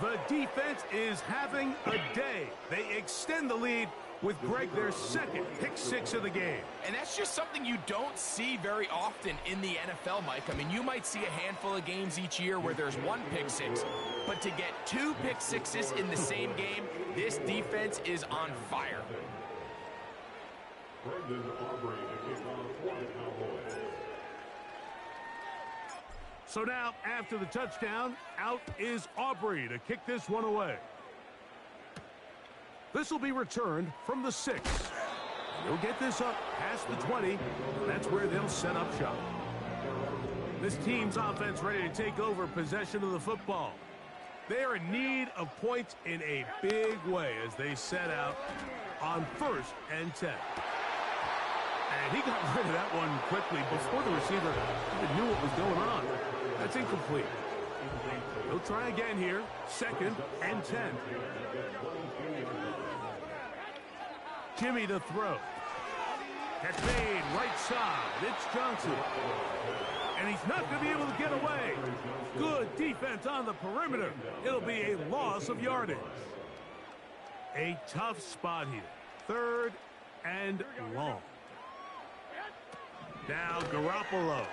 The defense is having a day. They extend the lead with Greg their second pick six of the game. And that's just something you don't see very often in the NFL, Mike. I mean, you might see a handful of games each year where there's one pick six, but to get two pick sixes in the same game, this defense is on fire. Brendan Aubrey to kick off for the Cowboys. So now, after the touchdown, out is Aubrey to kick this one away. This will be returned from the 6. They'll get this up past the 20. That's where they'll set up shop. This team's offense ready to take over possession of the football. They are in need of points in a big way as they set out on 1st and 10. And he got rid of that one quickly before the receiver even knew what was going on. That's incomplete. He'll try again here. 2nd and 10. Jimmy to throw. Catch made, right side. It's Johnson. And he's not going to be able to get away. Good defense on the perimeter. It'll be a loss of yardage. A tough spot here. 3rd and long. Now Garoppolo.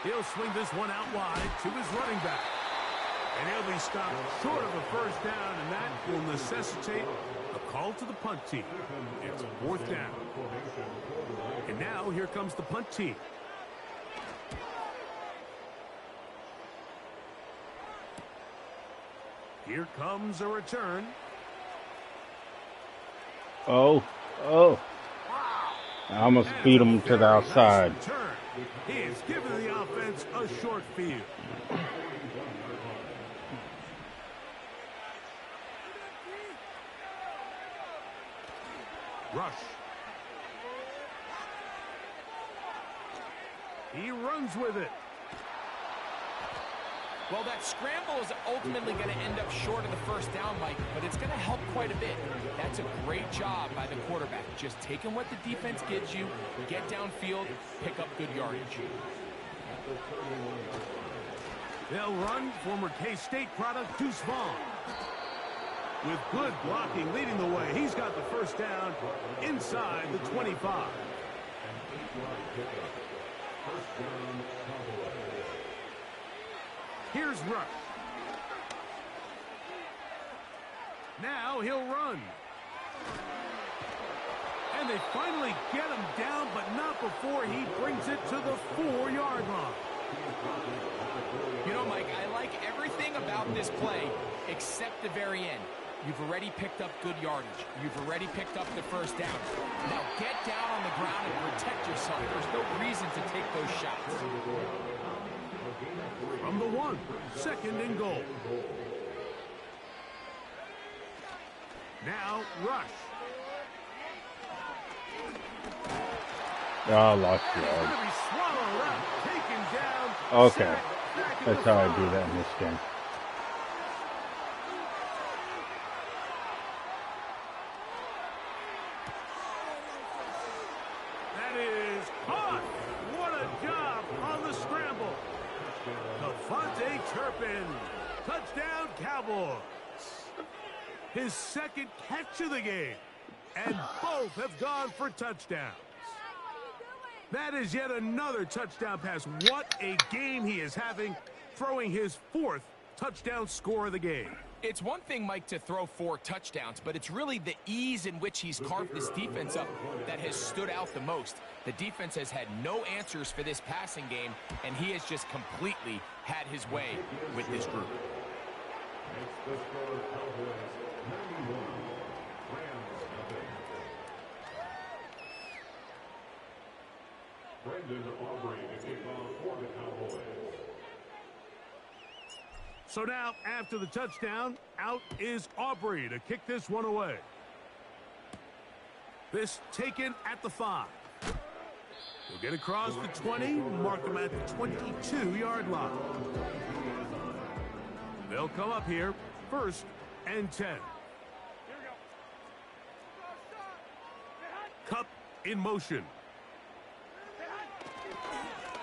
He'll swing this one out wide to his running back. And he'll be stopped short of a first down, and that will necessitate a call to the punt team. It's 4th down. And now here comes the punt team. Here comes a return. Oh. I almost beat him to the outside. He is giving the offense a short field. Rush. He runs with it. Well, that scramble is ultimately going to end up short of the first down, Mike, but it's going to help quite a bit. That's a great job by the quarterback. Just taking what the defense gives you, get downfield, pick up good yardage. They'll run former K-State product Deuce Vaughn. With good blocking leading the way, he's got the first down inside the 25. Here's Rush. Now he'll run. And they finally get him down, but not before he brings it to the 4-yard line. You know, Mike, I like everything about this play except the very end. You've already picked up good yardage. You've already picked up the first down. Now get down on the ground and protect yourself. There's no reason to take those shots. From the 1, 2nd and goal. Now rush. Oh, lost yard. Okay. That's how I do that in this game. That is caught. What a job on the scramble. Devontae Turpin. Touchdown, Cowboys. His 2nd catch of the game. And both have gone for touchdowns. That is yet another touchdown pass. What a game he is having, throwing his 4th touchdown score of the game. It's one thing, Mike, to throw 4 touchdowns, but it's really the ease in which he's carved this defense up that has stood out the most. The defense has had no answers for this passing game, and he has just completely had his way with this group. So now, after the touchdown, out is Aubrey to kick this one away. This taken at the 5. He'll get across the 20, mark him at the 22-yard line. They'll come up here, 1st and 10. Cup in motion.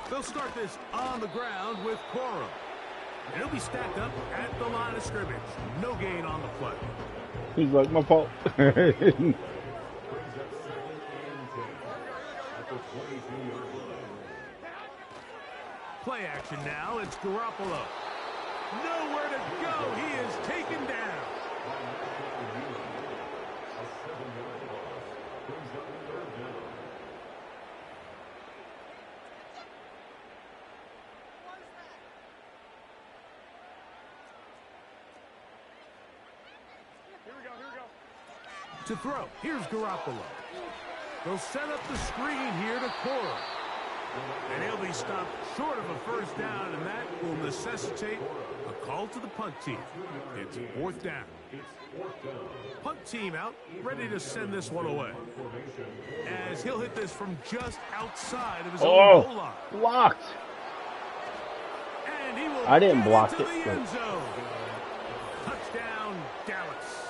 They'll start this on the ground with Corum. And he'll be stacked up at the line of scrimmage. No gain on the play. He's like, my fault. Play action now. It's Garoppolo. Nowhere to go. He is taken down. To throw. Here's Garoppolo. They'll set up the screen here to Corum. And he'll be stopped short of a first down, and that will necessitate a call to the punt team. It's 4th down. Punt team out, ready to send this one away. As he'll hit this from just outside of his own goal line. Blocked. And he will I didn't block get it. into the end zone. Touchdown, Dallas.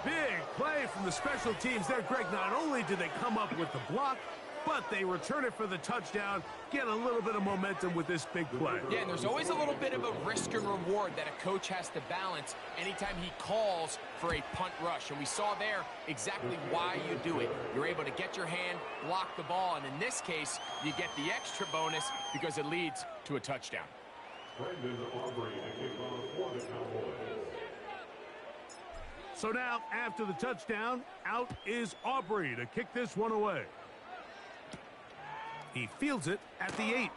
Big play from the special teams there, Greg. Not only did they come up with the block, but they return it for the touchdown, get a little bit of momentum with this big play. Yeah, and there's always a little bit of a risk and reward that a coach has to balance anytime he calls for a punt rush. And we saw there exactly why you do it. You're able to get your hand, block the ball, and in this case, you get the extra bonus because it leads to a touchdown. So now, after the touchdown, out is Aubrey to kick this one away. He fields it at the 8.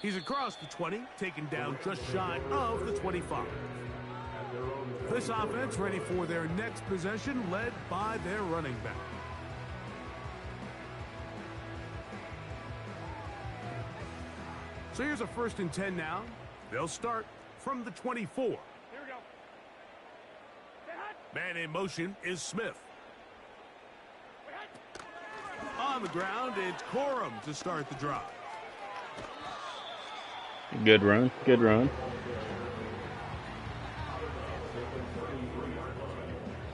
He's across the 20, taken down just shy of the 25. This offense ready for their next possession, led by their running back. So here's a 1st and 10 now. They'll start from the 24. Man in motion is Smith. On the ground, it's Corum to start the drive. Good run. Good run.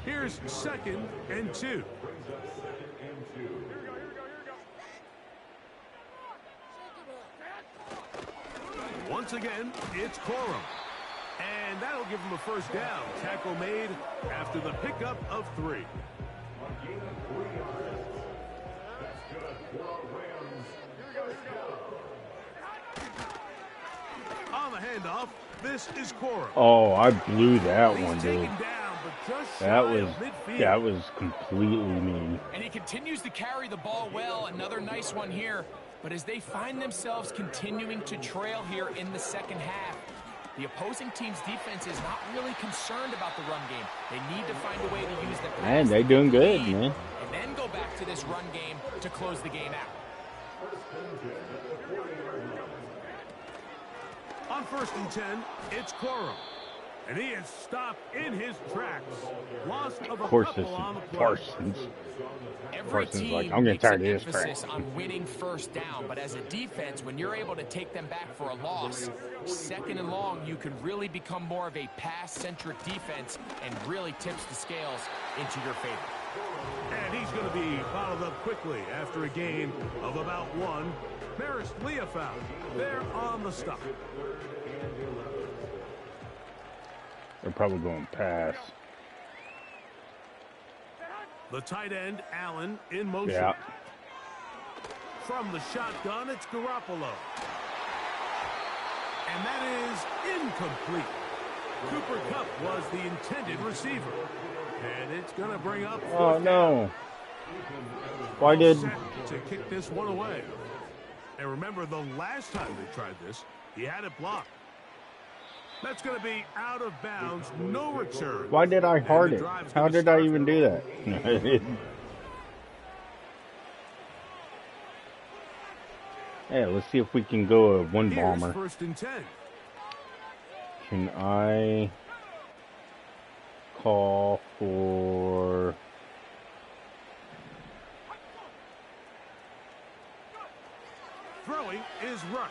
Here's 2nd and 2. Once again, it's Corum. And that'll give him a first down. Tackle made after the pickup of 3. On the handoff, this is Cora. Oh, I blew that one, He's dude. taken down, but just That shy was of midfield. that was completely mean. And he continues to carry the ball well. Another nice one here. But as they find themselves continuing to trail here in the second half, the opposing team's defense is not really concerned about the run game. They need to find a way to use the pass. Man, they doing good, lead, man. And then go back to this run game to close the game out. On 1st and 10, it's Cora. And he is stopped in his tracks. Loss of a Of course, this couple on the is play. Parsons. Every Parsons team like, I'm getting makes tired an of this emphasis crap. on winning first down, but as a defense, when you're able to take them back for a loss, second and long, you can really become more of a pass-centric defense and really tips the scales into your favor. And he's going to be bottled up quickly after a gain of about 1. Maris Leofow, they're on the stop. They're probably going pass. The tight end, Allen, in motion. Yeah. From the shotgun, it's Garoppolo. And that is incomplete. Cooper Kupp was the intended receiver. And it's going to bring up... Oh, no. Why did... to kick this one away. And remember, the last time they tried this, he had it blocked. That's going to be out of bounds, no return. Why did I hard it? How did I even do that? Hey, let's see if we can go a one bomber. Here's 1st and 10. Can I call for... Throwing is Rush.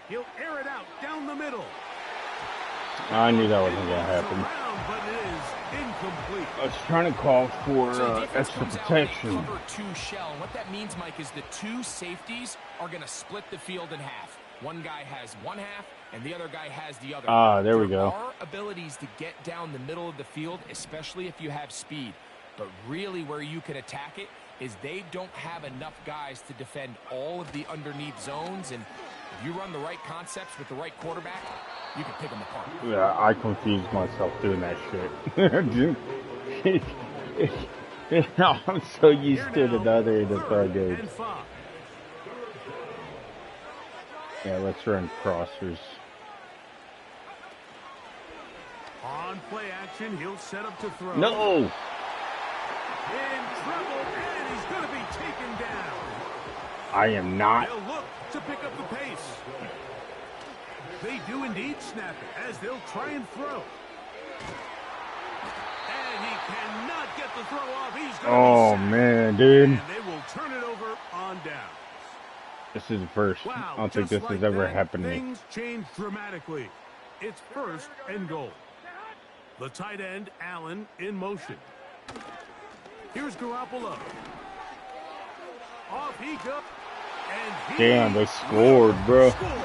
He'll air it out down the middle. I knew that wasn't going to happen. Around, but it is incomplete. I was trying to call for So the defense extra comes out with a protection. cover 2 shell. And what that means, Mike, is the 2 safeties are going to split the field in half. One guy has one half, and the other guy has the other. Ah, there we go. There are abilities to get down the middle of the field, especially if you have speed. But really where you can attack it is they don't have enough guys to defend all of the underneath zones. And if you run the right concepts with the right quarterback, you can pick them apart. Yeah, I confused myself doing that shit. I'm so used to the other end of the game. Yeah, let's run crossers. On play action, he'll set up to throw. No! In trouble, and he's going to be taken down. I am not. They'll look to pick up the pace. They do indeed snap it as they'll try and throw. And he cannot get the throw off. He's going to Oh, man, dude. And they will turn it over on down. This is the first. Wow, I don't think just this like has ever that, happened to me. Things change dramatically. It's 1st and goal. The tight end, Allen, in motion. Here's Garoppolo. Off he goes. And he Damn, they scored, bro. Touchdown,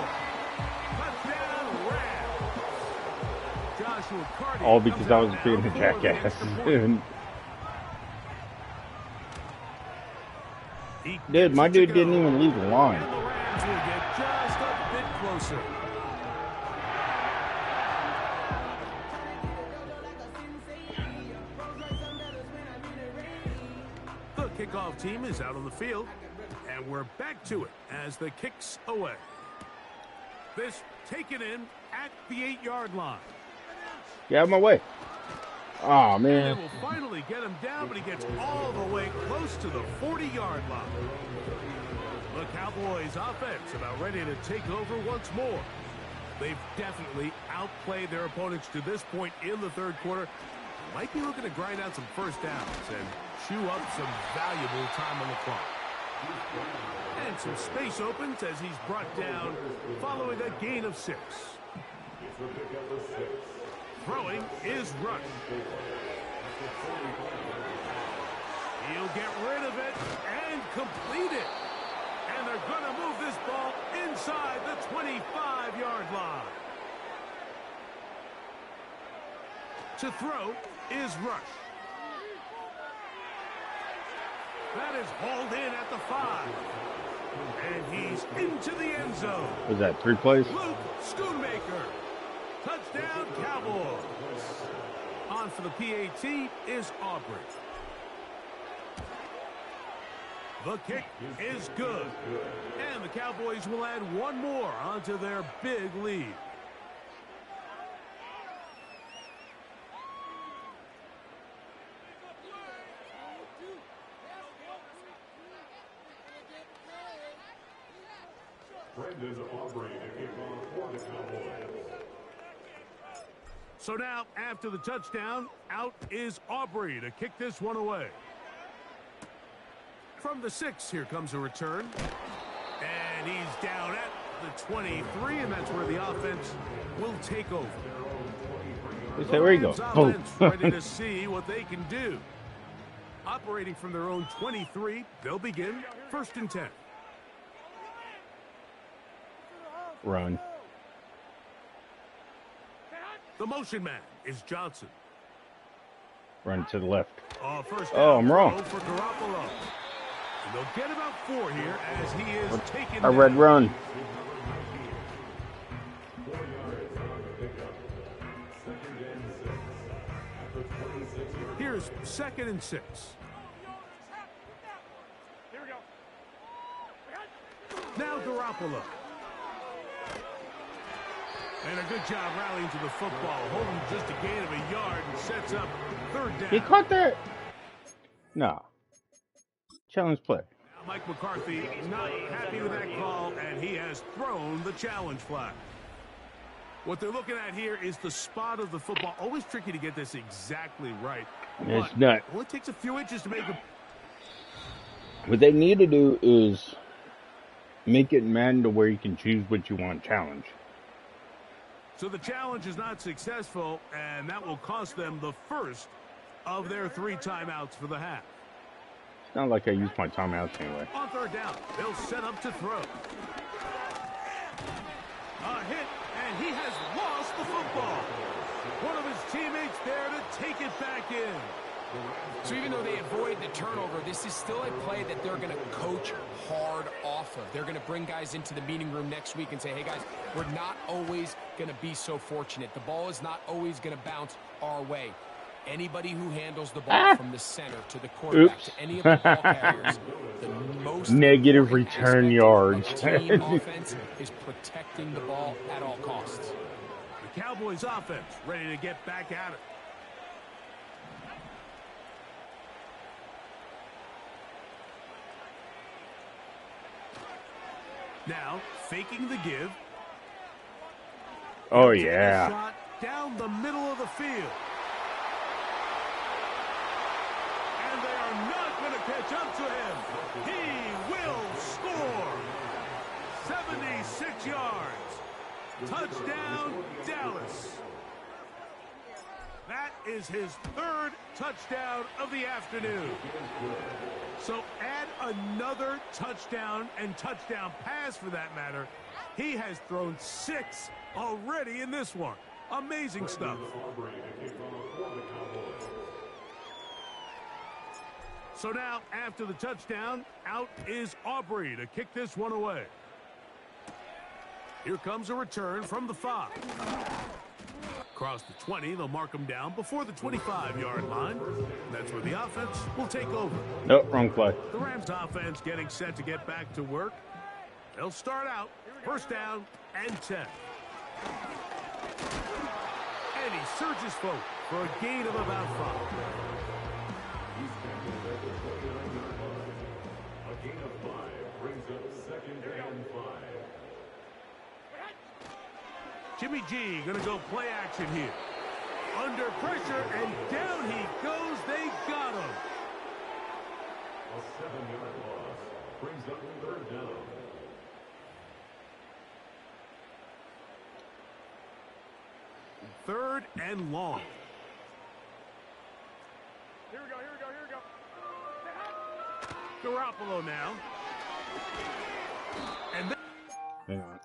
Rams. Joshua Carty All because comes I out was now being a for the jackass. extra point. Dude, my dude didn't even leave the line. And the Rams will get just a bit closer. The kickoff team is out on the field, and we're back to it as the kick's away. This taken in at the 8-yard line. Get out of my way. Oh, And they man. will finally get him down, but he gets all the way close to the 40-yard line. The Cowboys offense about ready to take over once more. They've definitely outplayed their opponents to this point in the third quarter. Might be looking to grind out some first downs and chew up some valuable time on the clock. And some space opens as he's brought down following a gain of 6. Throwing is Rush. He'll get rid of it and complete it. And they're going to move this ball inside the 25-yard line. To throw is Rush. That is hauled in at the 5. And he's into the end zone. Was that 3 plays? Luke Schoonmaker. Touchdown, Cowboys. On for the PAT is Aubrey. The kick is good. And the Cowboys will add one more onto their big lead. So now, after the touchdown, out is Aubrey to kick this one away. From the 6, here comes a return. And he's down at the 23, and that's where the offense will take over. There you go. Offense ready to see what they can do. Operating from their own 23, they'll begin 1st and 10. Run. The motion man is Johnson. Run to the left. First Oh, I'm wrong. for Garoppolo. And they'll get about 4 here as he is taken I read down. run. Here's 2nd and 6. Here we go. Now Garoppolo. And a good job rallying to the football, holding just a gain of a yard and sets up 3rd down. He caught that? No. Challenge play. Now Mike McCarthy not happy with that call, and he has thrown the challenge flag. What they're looking at here is the spot of the football. Always tricky to get this exactly right. It's not. It only takes a few inches to make a... What they need to do is make it Madden to where you can choose what you want challenge. So the challenge is not successful, and that will cost them the first of their 3 timeouts for the half. It's not like I use my timeouts anyway. On 3rd down, they'll set up to throw. A hit, and he has lost the football. One of his teammates there to take it back in. So even though they avoid the turnover, this is still a play that they're going to coach hard off of. They're going to bring guys into the meeting room next week and say, hey, guys, we're not always going to be so fortunate. The ball is not always going to bounce our way. Anybody who handles the ball from the center to the quarterback to any of the ball carriers, the most negative return yards. Team offense is protecting the ball at all costs. The Cowboys offense ready to get back at it. Now, faking the give. Oh, Taking a yeah. shot down the middle of the field. And they are not going to catch up to him. He will score. 76 yards. Touchdown, Dallas. That is his 3rd touchdown of the afternoon. So add another touchdown and touchdown pass for that matter. He has thrown 6 already in this one. Amazing stuff. So now, after the touchdown, out is Aubrey to kick this one away. Here comes a return from the 5. Across the 20, they'll mark him down before the 25-yard line. That's where the offense will take over. Nope, wrong play. The Rams offense getting set to get back to work. They'll start out 1st down and 10. And he surges forward for a gain of about 5. A gain of 5 brings up 2nd and 5. Jimmy G going to go play action here. Under pressure, and down he goes. They got him. A 7-yard loss brings up 3rd down. Third and long. Here we go, here we go, here we go. Garoppolo now. And then Hang on.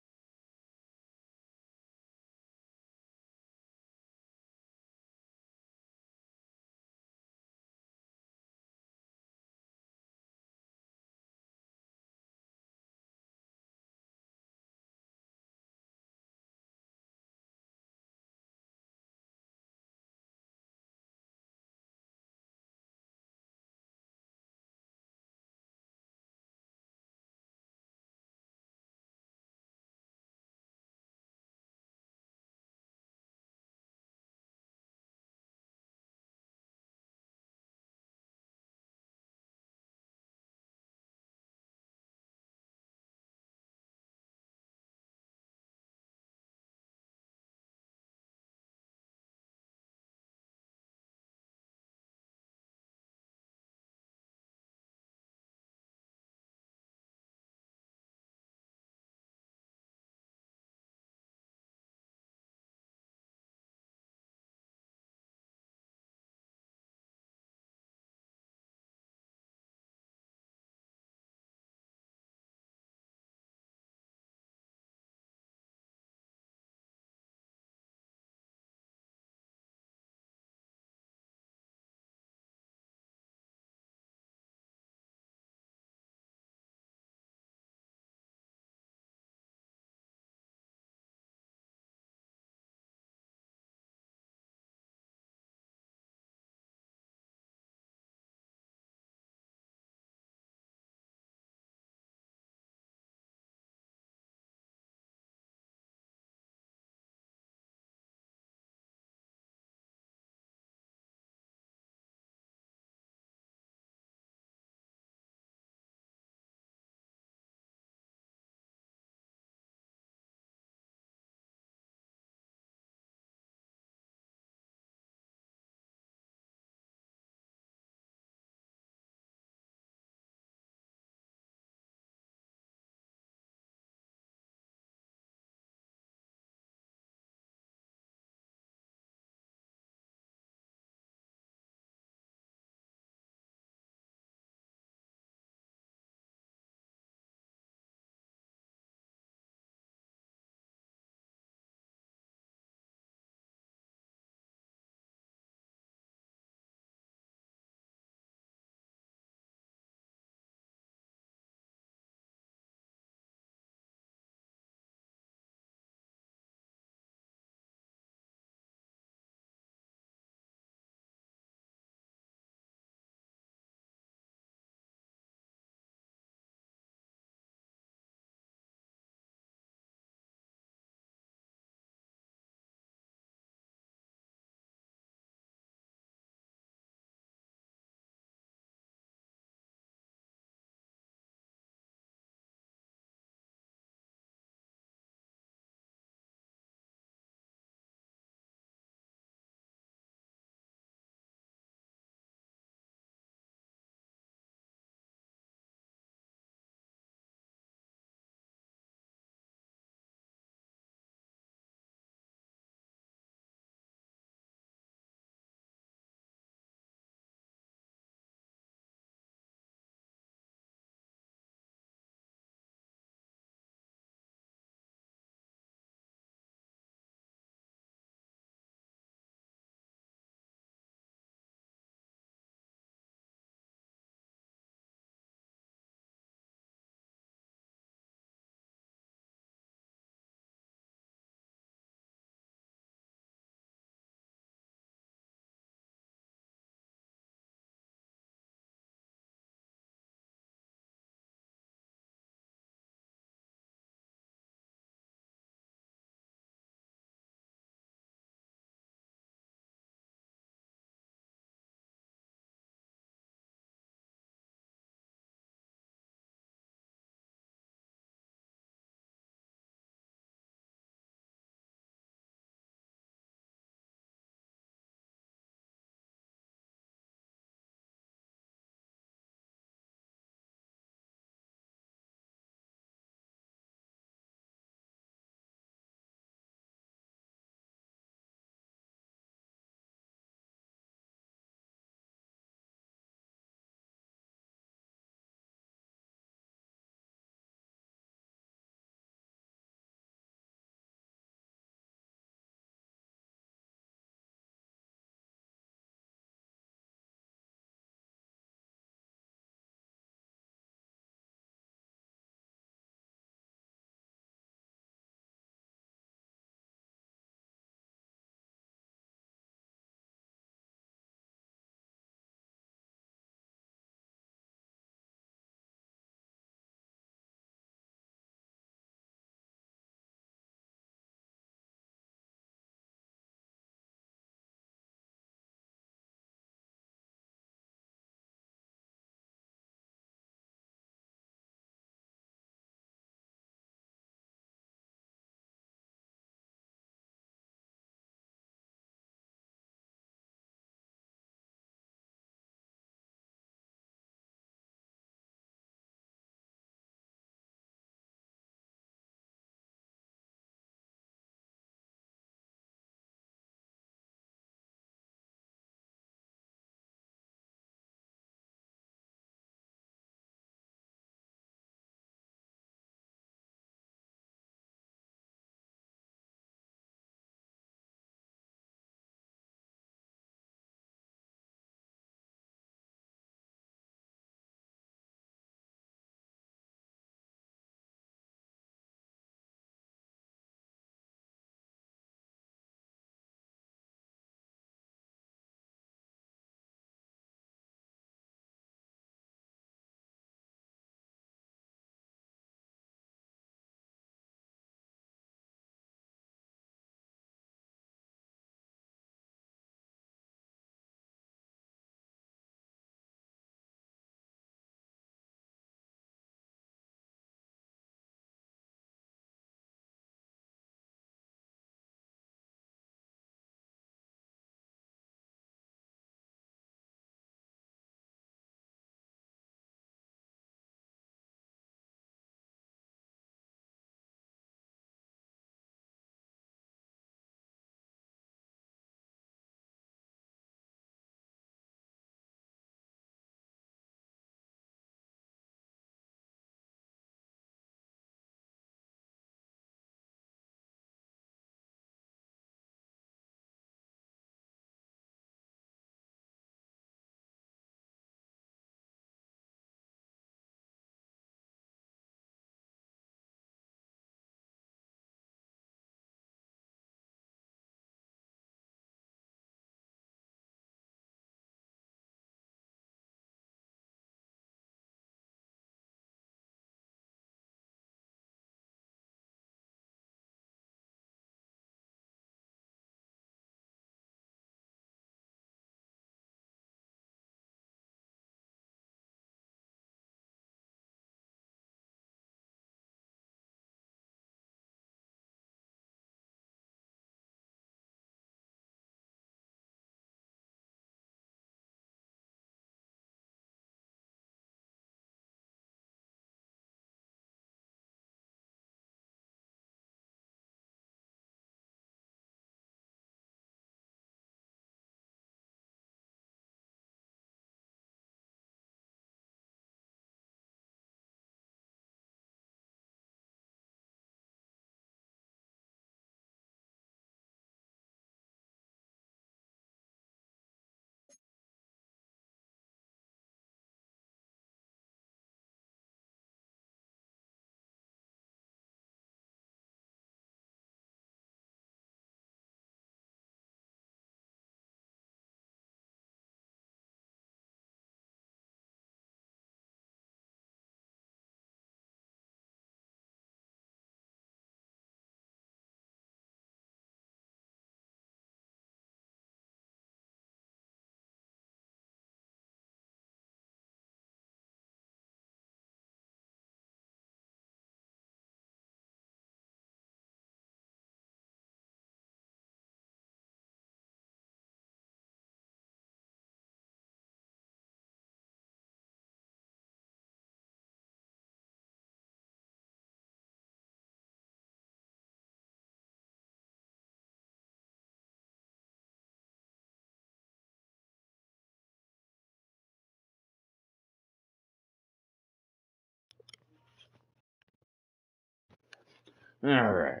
Alright.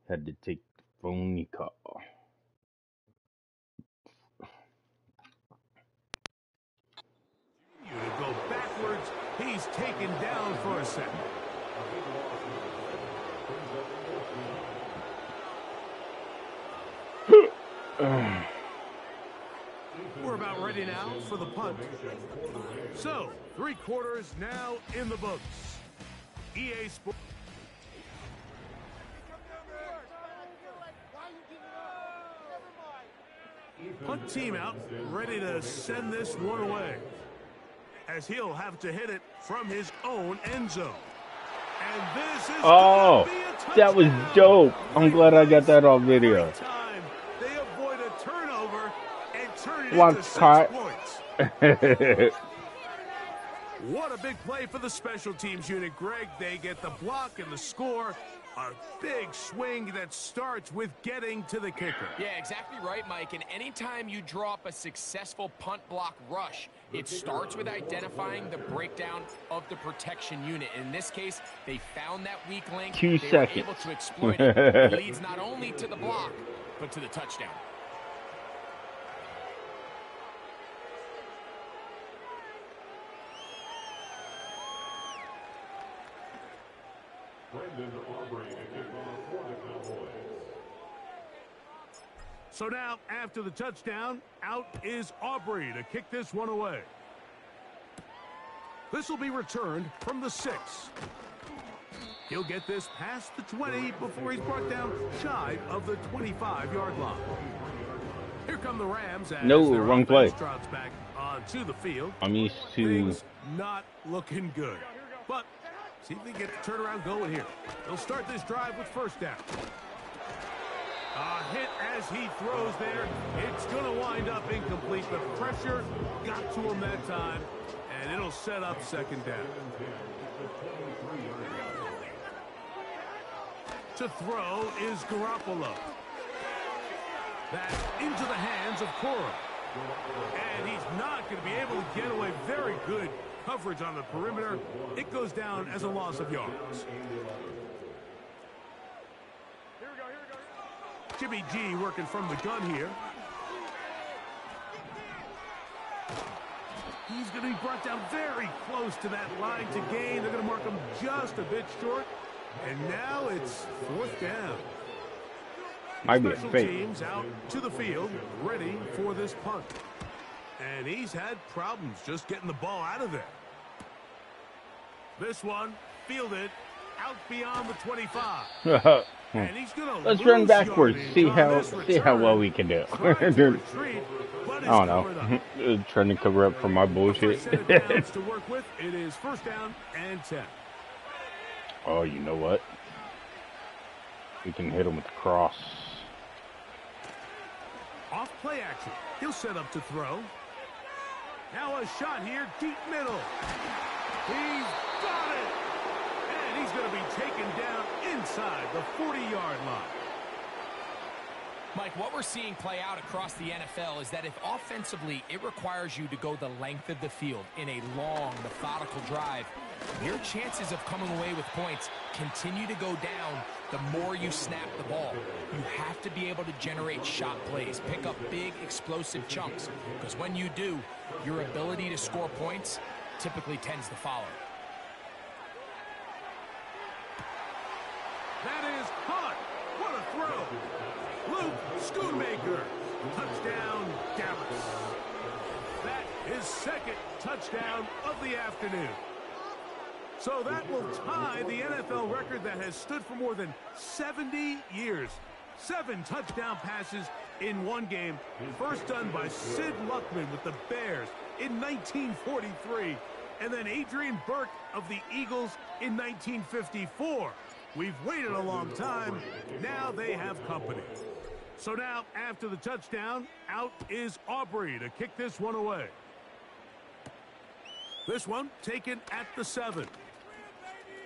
Had to take the phony call. You to go backwards. He's taken down for a second. We're about ready now for the punt. So, 3 quarters now in the books. EA Sports. Punt team out, ready to send this one away, as he'll have to hit it from his own end zone. And this is that was dope. I'm glad I got that on video. They avoid a turnover and turn it Block into 6 caught. points. What a big play for the special teams unit, Greg. They get the block and the score. A big swing that starts with getting to the kicker. Yeah, exactly right, Mike. And anytime you draw up a successful punt block rush, it starts with identifying the breakdown of the protection unit. In this case, they found that weak link. 2 they seconds. were able to exploit it. It leads not only to the block, but to the touchdown. So now, after the touchdown, out is Aubrey to kick this one away. This will be returned from the 6. He'll get this past the 20 before he's brought down shy of the 25-yard line. Here come the Rams as their wrong play. Drops back onto the field. I'm used to Things not looking good. But see if they get the turnaround going here. They'll start this drive with first down. A hit as he throws there. It's going to wind up incomplete. The pressure got to him that time, and it'll set up second down. To throw is Garoppolo. That's into the hands of Cora. And he's not going to be able to get away. Very good coverage on the perimeter. It goes down as a loss of yards. Jimmy G working from the gun here. He's going to be brought down very close to that line to gain. They're going to mark him just a bit short. And now it's fourth down. Might be a Special fake. teams out to the field, ready for this punt. And he's had problems just getting the ball out of there. This one fielded out beyond the 25. And he's gonna Let's run backwards. yardage See on how well we can do. Trying to retreat, but I don't is covered know. up. Trying to cover up for my bullshit. First set of downs to work with. It is first down and 10. Oh, you know what? We can hit him with the cross. Off play action. He'll set up to throw. Now a shot here, deep middle. He's got it. And he's going to be taken down inside the 40-yard line. Mike, what we're seeing play out across the NFL is that if offensively it requires you to go the length of the field in a long, methodical drive, your chances of coming away with points continue to go down the more you snap the ball. You have to be able to generate shot plays, pick up big, explosive chunks, because when you do, your ability to score points typically tends to follow. That is caught. What a throw. Luke Schoonmaker. Touchdown, Dallas. That is second touchdown of the afternoon. So that will tie the NFL record that has stood for more than 70 years. 7 touchdown passes in one game. First done by Sid Luckman with the Bears in 1943. And then Adrian Burke of the Eagles in 1954. We've waited a long time. Now they have company. So now, after the touchdown, out is Aubrey to kick this one away. This one taken at the 7.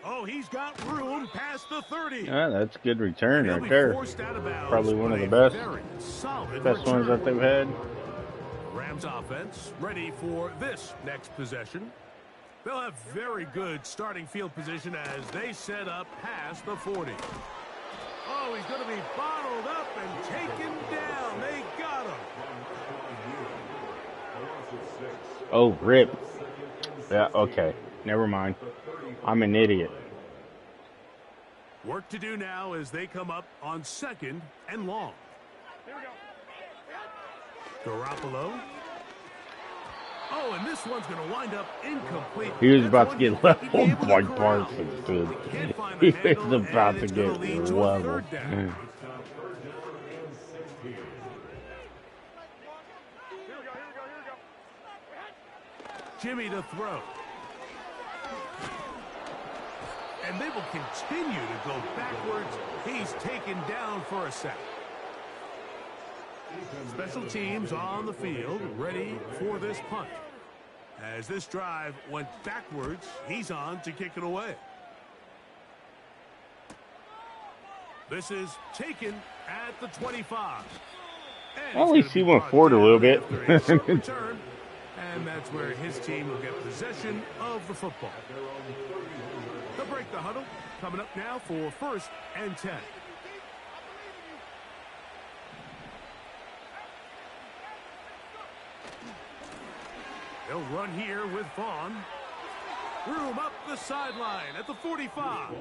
Oh, he's got room past the 30. Yeah, that's a good return He'll right be there. forced out of bounds, Probably one of but the a best very solid ones return. that they've had. Rams offense ready for this next possession. They'll have very good starting field position as they set up past the 40. Oh, he's going to be bottled up and taken down. They got him. Oh, rip. Yeah, okay. Never mind. I'm an idiot. Work to do now as they come up on 2nd and long. Garoppolo. Oh, and this one's going to wind up incomplete. He was about to get leveled by Parsons, dude. He was about to get leveled. Jimmy to throw. And they will continue to go backwards. He's taken down for a sack. Special teams on the field, ready for this punt. As this drive went backwards, he's on to kick it away. This is taken at the 25. At least he went forward a little bit. And that's where his team will get possession of the football. They'll break the huddle. Coming up now for 1st and 10. They'll run here with Vaughn. Room up the sideline at the 45.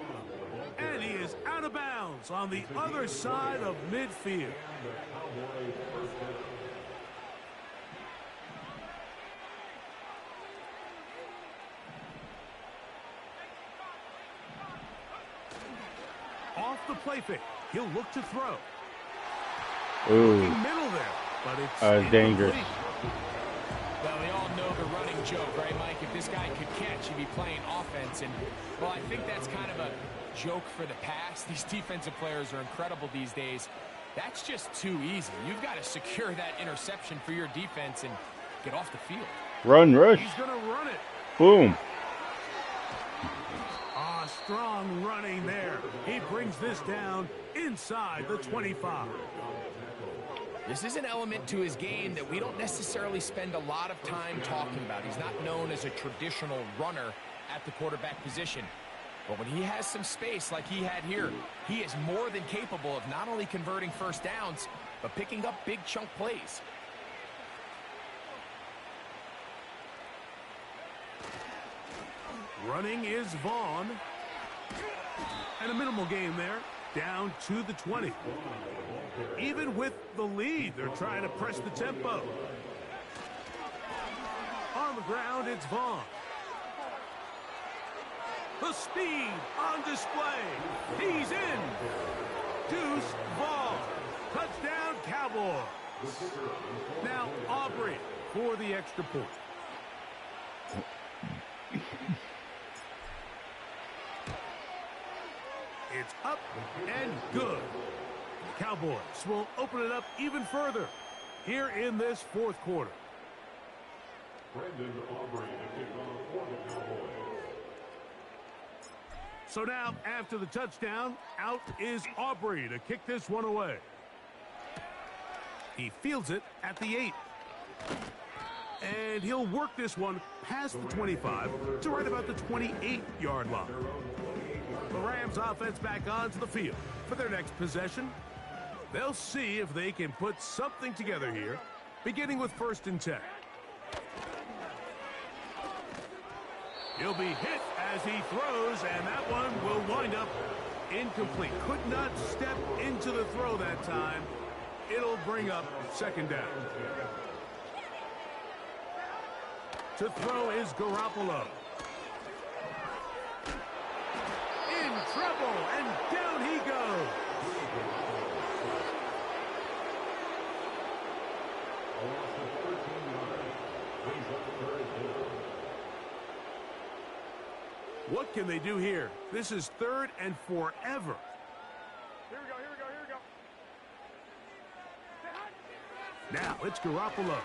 And he is out of bounds on the other side of midfield. Off the play fake. He'll look to throw. Ooh. Middle there, but it's dangerous. Well, we all know the running joke, right, Mike? If this guy could catch, he'd be playing offense. And, well, I think that's kind of a joke for the past. These defensive players are incredible these days. That's just too easy. You've got to secure that interception for your defense and get off the field. Run, rush. He's going to run it. Boom. Strong running there. He brings this down inside the 25. This is an element to his game that we don't necessarily spend a lot of time talking about. He's not known as a traditional runner at the quarterback position. But when he has some space like he had here, he is more than capable of not only converting first downs, but picking up big chunk plays. Running is Vaughn. And a minimal gain there, down to the 20. Even with the lead, they're trying to press the tempo. On the ground, it's Vaughn. The speed on display. He's in. Deuce Vaughn. Touchdown, Cowboys. Now Aubrey for the extra point. It's up and good. The Cowboys will open it up even further here in this 4th quarter. So now, after the touchdown, out is Aubrey to kick this one away. He fields it at the 8. And he'll work this one past the 25 to right about the 28-yard line. The Rams offense back onto the field for their next possession. They'll see if they can put something together here, beginning with 1st and 10. He'll be hit as he throws, and that one will wind up incomplete. Could not step into the throw that time. It'll bring up 2nd down. To throw is Garoppolo. In trouble, and down he goes. What can they do here? This is 3rd and forever. Here we go. Now it's Garoppolo.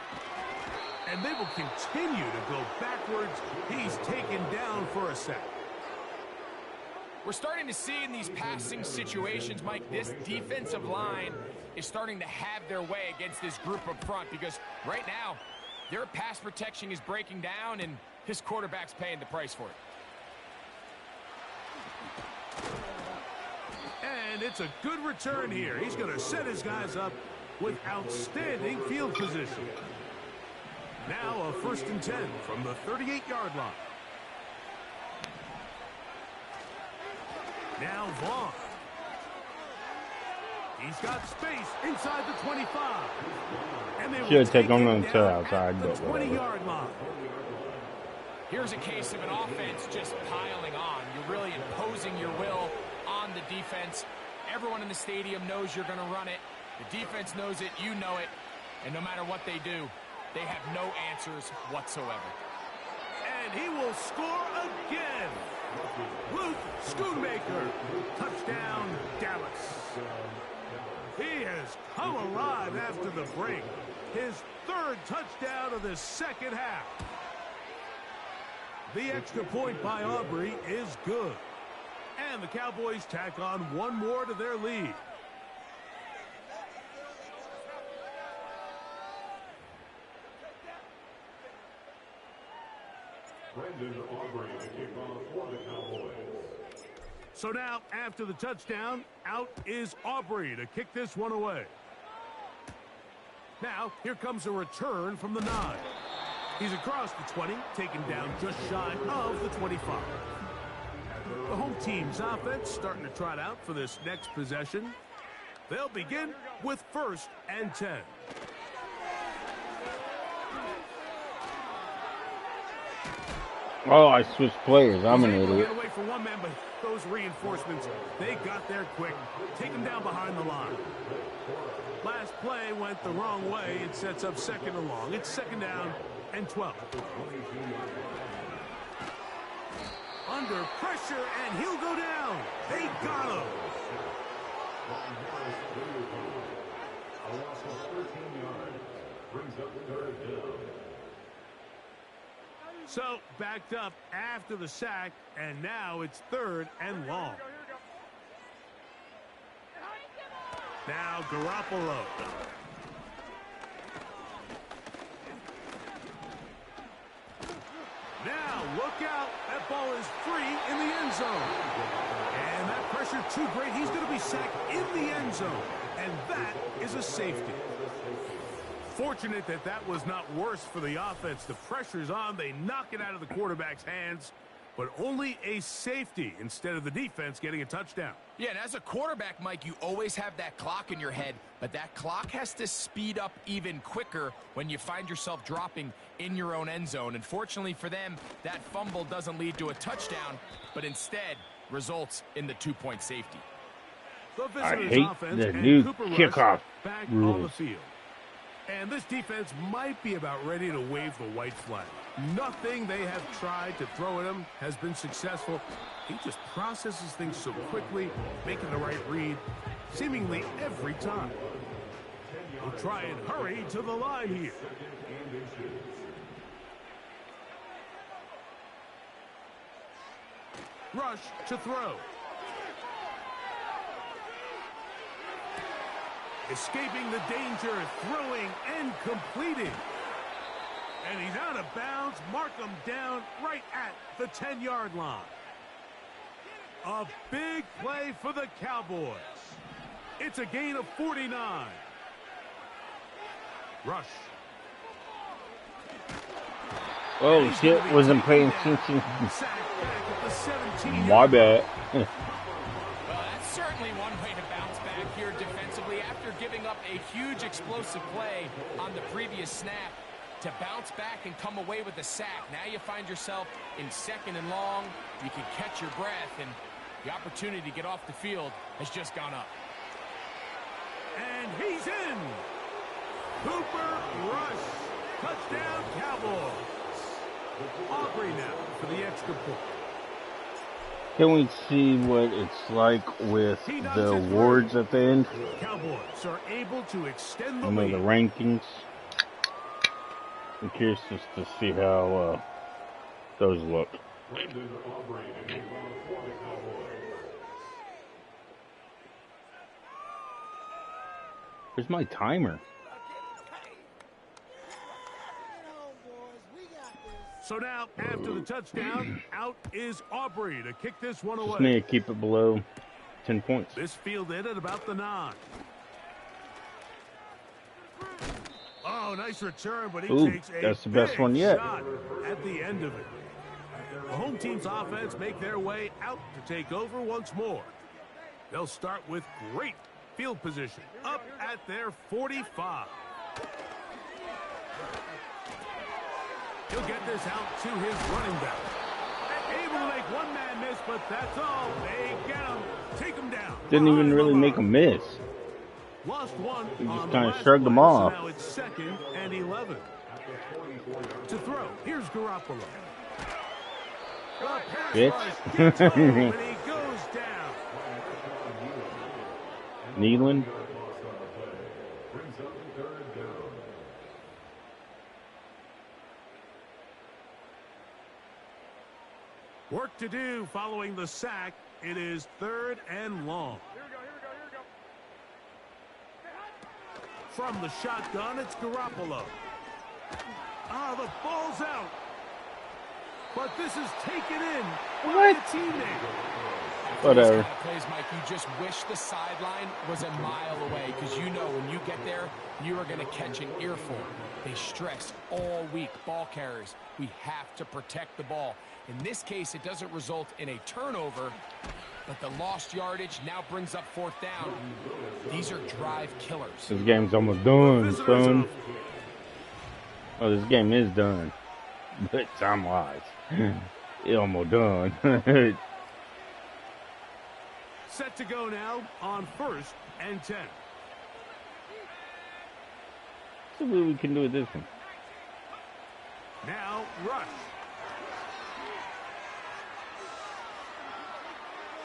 And they will continue to go backwards. He's taken down for a sack. We're starting to see in these passing situations, Mike, this defensive line is starting to have their way against this group up front because right now, their pass protection is breaking down and his quarterback's paying the price for it. And it's a good return here. He's going to set his guys up with outstanding field position. Now a 1st and 10 from the 38-yard line. Now Vaughn. He's got space inside the 25. And they should take him on the outside, the but 20-yard line. Here's a case of an offense just piling on. You're really imposing your will on the defense. Everyone in the stadium knows you're going to run it. The defense knows it, you know it. And no matter what they do, they have no answers whatsoever. And he will score again. Luke Schoonmaker. Touchdown, Dallas. He has come alive after the break. His 3rd touchdown of the second half. The extra point by Aubrey is good. And the Cowboys tack on one more to their lead. Brendan Aubrey to kick off for the Cowboys. So now, after the touchdown, out is Aubrey to kick this one away. Now, here comes a return from the 9. He's across the 20, taken down just shy of the 25. The home team's offense starting to trot out for this next possession. They'll begin with 1st and 10. oh, I switched players. I'm an idiot. Get away for one man, but those reinforcements, they got there quick. Take him down behind the line. Last play went the wrong way. It sets up 2nd and long. It's 2nd down and 12. Under pressure, and he'll go down. They got him. A loss of 13 yards. Brings up 3rd down. So, backed up after the sack, and now it's 3rd and long. Now Garoppolo. Now, look out. That ball is free in the end zone. And that pressure too great. He's going to be sacked in the end zone. And that is a safety. Fortunate that that was not worse for the offense. The pressure's on. They knock it out of the quarterback's hands. But only a safety instead of the defense getting a touchdown. Yeah, and as a quarterback, Mike, you always have that clock in your head, but that clock has to speed up even quicker when you find yourself dropping in your own end zone. And fortunately for them, that fumble doesn't lead to a touchdown, but instead results in the 2-point safety. The I visitors' hate offense the and new Cooper Rush kickoff back on the rules. field. And this defense might be about ready to wave the white flag. Nothing they have tried to throw at him has been successful. He just processes things so quickly, making the right read, seemingly every time. We'll try and hurry to the line here. Rush to throw. Escaping the danger, throwing and completing. And he's out of bounds. Mark him down right at the 10-yard line. A big play for the Cowboys. It's a gain of 49. Rush. Oh, shit. Wasn't paying attention. Sack back at the 17. My bad. Well, that's certainly one way to bounce back here defensively after giving up a huge explosive play on the previous snap. To bounce back and come away with a sack. Now you find yourself in 2nd and long. You can catch your breath, and the opportunity to get off the field has just gone up. And he's in. Cooper Rush. Touchdown, Cowboys. Aubrey now for the extra point. Can we see what it's like with the awards at the end? Cowboys are able to extend the I mean, the lead. rankings. I'm curious just to see how those look. Brendan Aubrey to kick off for the Cowboys. Where's my timer? So now, after the touchdown, out is Aubrey to kick this one away. Just need to keep it below 10 points. This fielded at about the 9. Oh, nice return, but he takes a that's the best big one yet. shot at the end of it. The home team's offense make their way out to take over once more. They'll start with great field position up at their 45. He'll get this out to his running back. Able to make one man miss, but that's all. They get him. Take him down. Didn't even really make a miss. Lost one. He just on kind the of last shrugged them play, off. So now it's 2nd and 11. To throw. Here's Garoppolo. Bitch. Gets home, and he goes down. Needland. Work to do following the sack. It is 3rd and long. From the shotgun, it's Garoppolo. Ah, the ball's out. But this is taken in by a teammate. Whatever. These kind of plays, Mike, you just wish the sideline was a mile away, because you know when you get there, you are going to catch an earful. They stress all week, ball carriers. We have to protect the ball. In this case, it doesn't result in a turnover, but the lost yardage now brings up 4th down. These are drive killers. This game's almost done, son. Oh, this game is done. But time-wise, it's almost done. Set to go now on 1st and 10. See what we can do with this one. Now, rush.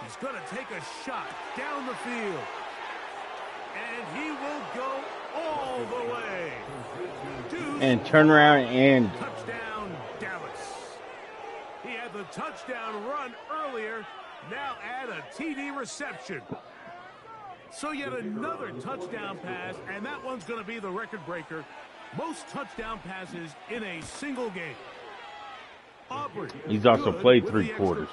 He's going to take a shot down the field. And he will go all the way. And turn around and... Touchdown, Dallas. He had the touchdown run earlier. Now add a TD reception. So yet another touchdown pass, and that one's going to be the record breaker. Most touchdown passes in a single game. Aubrey. He's also played 3 quarters.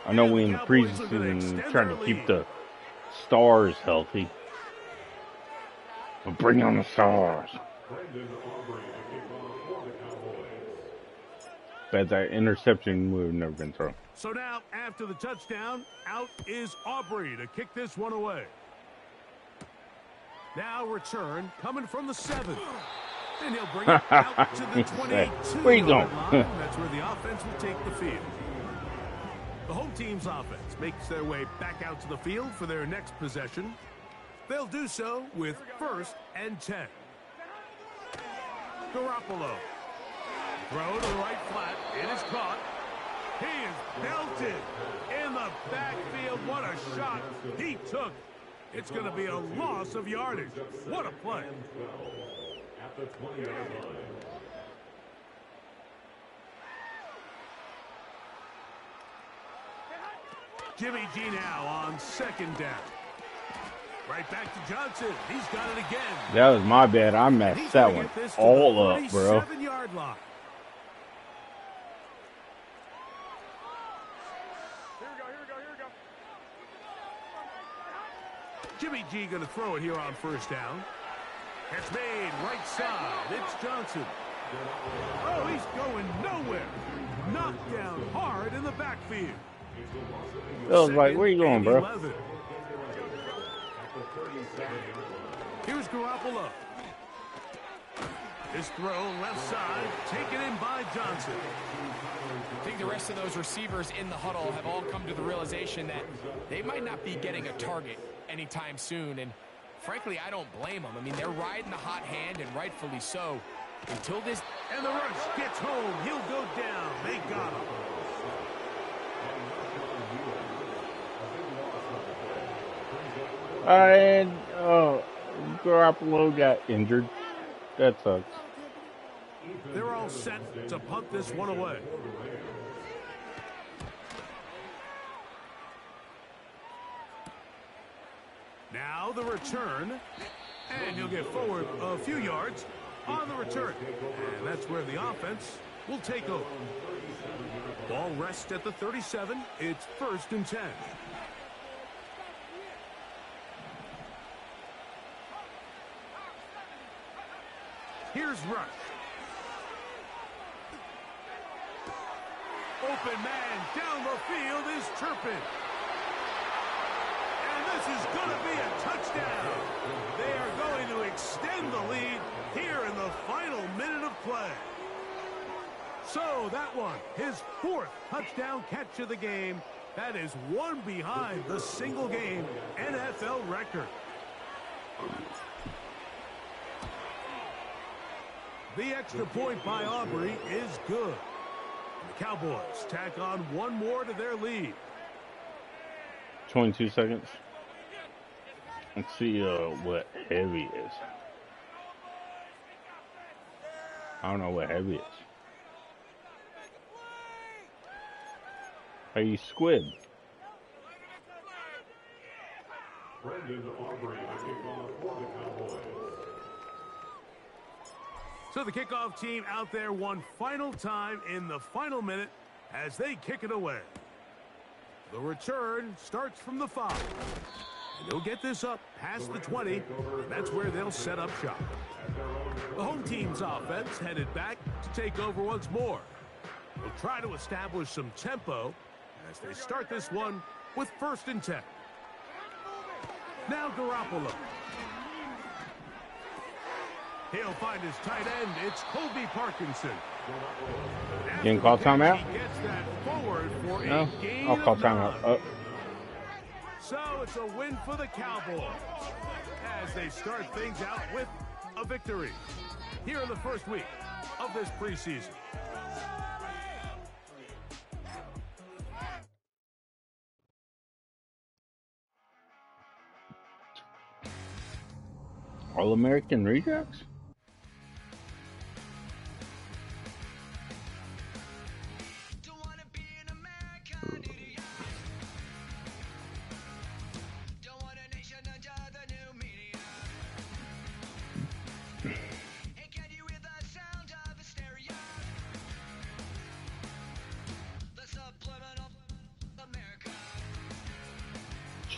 I know we in the preseason trying to keep the stars healthy. But bring on the stars. But that interception would have never been thrown. So now, after the touchdown, out is Aubrey to kick this one away. Now return coming from the 7. And he'll bring it out to the 22. Where you going? That's where the offense will take the field. The home team's offense makes their way back out to the field for their next possession. They'll do so with 1st and 10. Garoppolo. Throw to the right flat. It is caught. He is belted in the backfield. What a shot he took. It's going to be a loss of yardage. What a play. At the 20-yard line. Jimmy G now on 2nd down. Right back to Johnson. He's got it again. That was my bad. I messed that one all up, bro. 37-yard line. Jimmy G going to throw it here on 1st down. It's made right side. It's Johnson. Oh, he's going nowhere. Knocked down hard in the backfield. I was like, where you going, bro? 11. Here's Garoppolo. His throw left side, taken in by Johnson. I think the rest of those receivers in the huddle have all come to the realization that they might not be getting a target anytime soon. And frankly, I don't blame them. I mean, they're riding the hot hand, and rightfully so, until this. And the rush gets home. He'll go down. They got him. And Garoppolo got injured. That sucks. They're all set to punt this one away. Now the return. And he'll get forward a few yards on the return. And that's where the offense will take over. Ball rests at the 37. It's 1st and 10. Here's Rush. Open man down the field is Turpin. And this is going to be a touchdown. They are going to extend the lead here in the final minute of play. So that one, his 4th touchdown catch of the game. That is one behind the single-game NFL record. The extra point by Aubrey is good. The Cowboys tack on one more to their lead. 22 seconds. Let's see what heavy is. I don't know what heavy is. Are you squid? Brendan Aubrey, the kickoff for the Cowboys. So the kickoff team out there one final time in the final minute as they kick it away. The return starts from the 5. And they'll get this up past the 20, and that's where they'll set up shop. The home team's offense headed back to take over once more. They'll try to establish some tempo as they start this one with 1st and 10. Now Garoppolo. He'll find his tight end. It's Colby Parkinson. You can call timeout? He gets that forward for No, a gain I'll call of timeout. 9. So it's a win for the Cowboys as they start things out with a victory here in the first week of this preseason. All-American Rejects?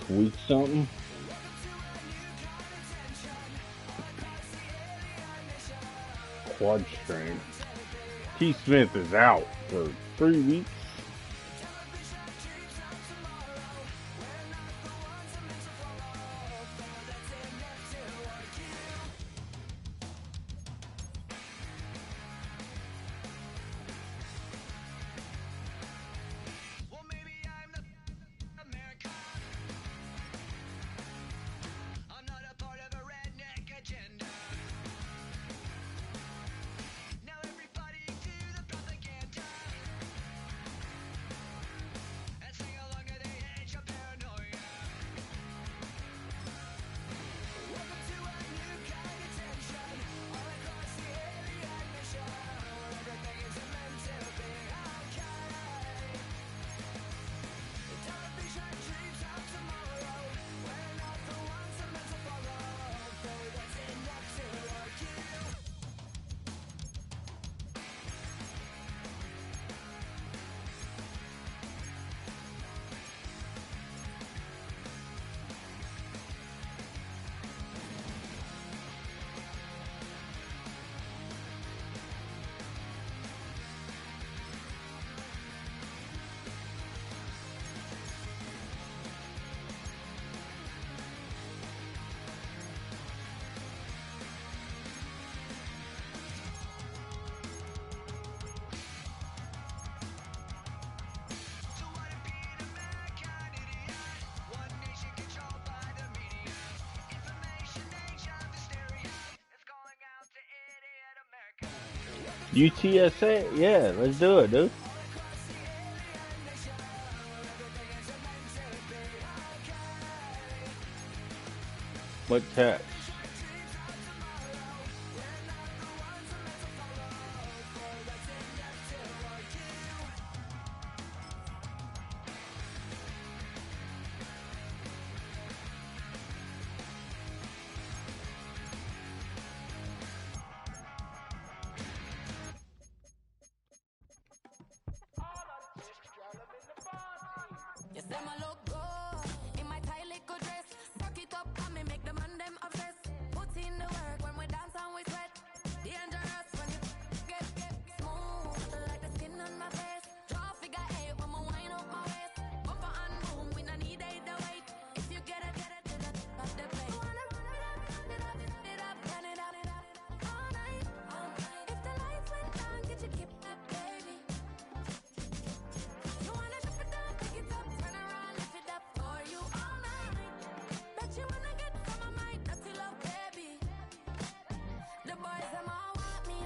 Tweak something? Quad strain. T. Smith is out for 3 weeks. UTSA? Yeah, let's do it, dude. What text? Them a look good in my tight little dress. Rock it up and me make the man them obsessed. Put in the work when we dance and we sweat. Dangerous when you get smooth like the skin on my face. Draw figure eight when we wind up my waist. Bumper and boom, we no need either weight. If you get it to the top of the plate. Wanna run it up, turn it up all night. If the lights went down, get your keep up, baby. You wanna drop it down, pick it up, turn around, lift it up for you all night. Bet you wanna get some of my dirty love, baby. The boys them all want me.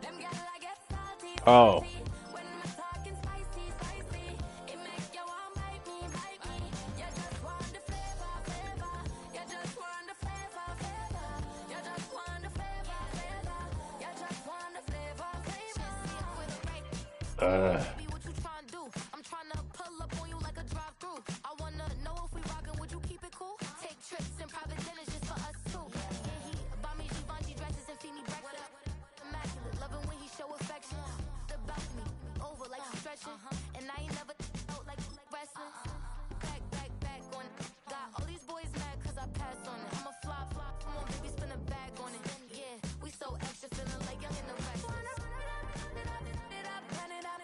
Them gyal I get salty. Oh. When we're talking spicy, it make you want bite me. You just want the flavor. You just want the flavor. You just want the flavor. You just want the flavor. With a break. Baby, what you tryna do? I'm tryna pull up on you like a drive-through. I wanna know if we rockin', would you keep it cool? Take trips and private dinners just for us two. Yeah, he buy me Givenchy dresses and feed me breakfast. Immaculate, loving when he show affection. About me, over like stretching. And I ain't never out like wrestling. Back on it. Got all these boys mad cause I passed on it. I'm a flop. Come on, baby, spin a bag on it. Yeah, we so extra, feeling like young in the restless. Wanna run it up, turn it up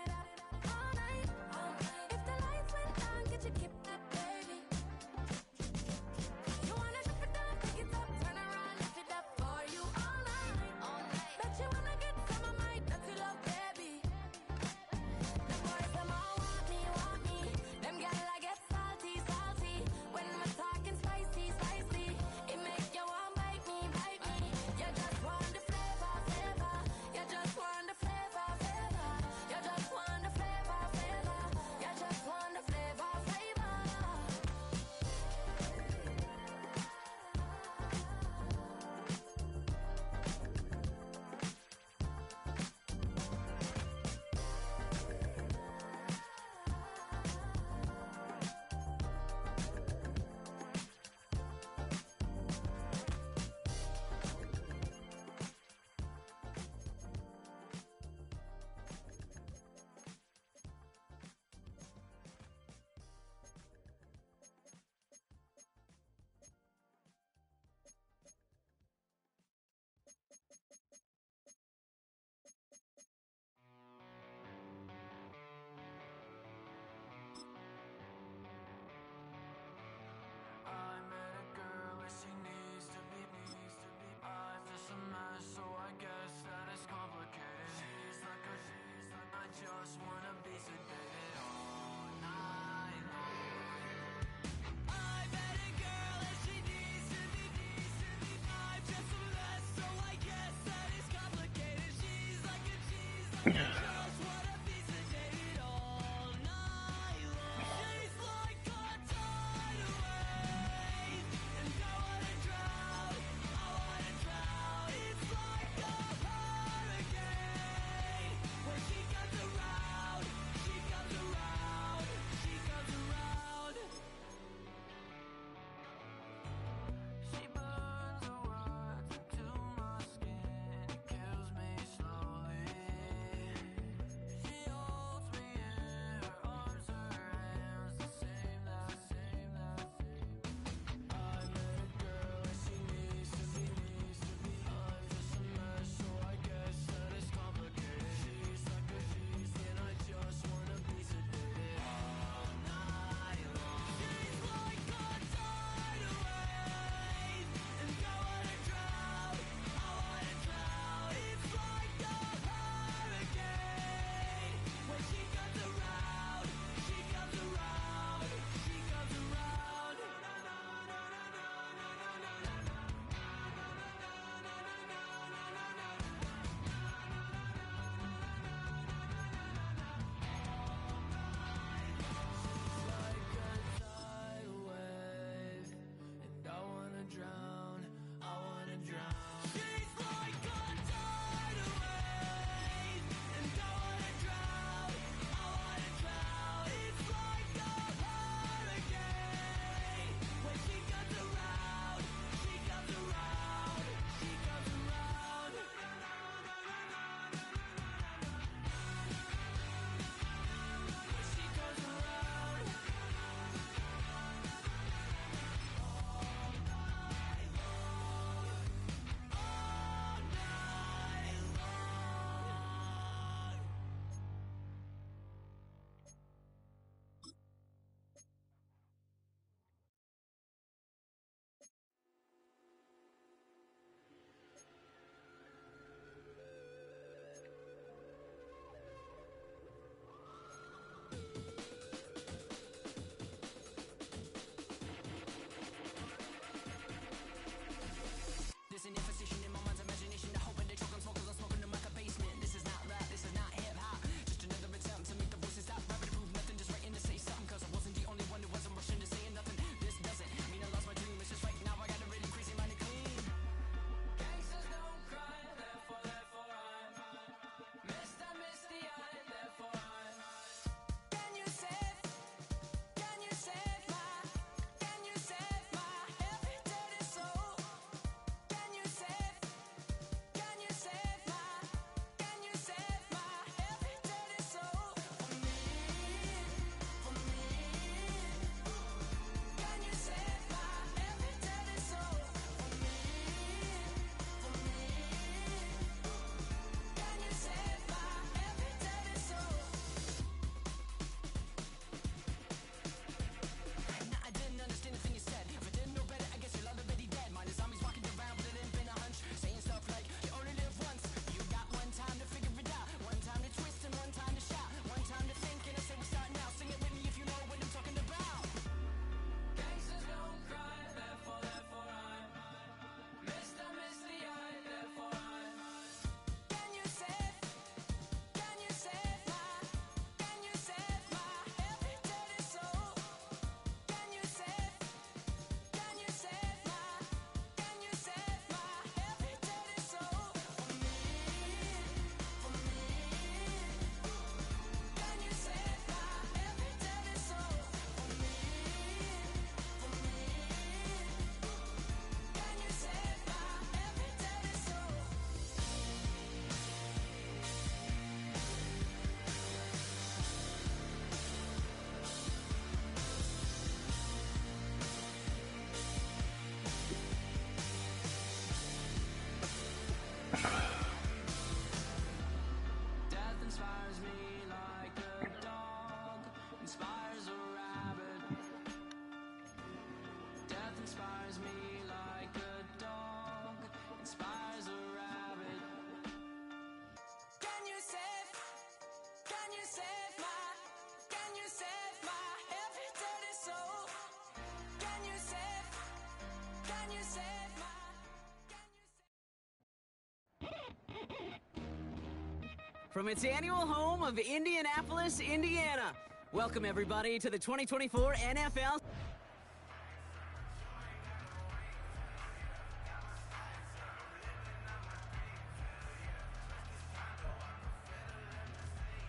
from its annual home of Indianapolis, Indiana. Welcome, everybody, to the 2024 NFL.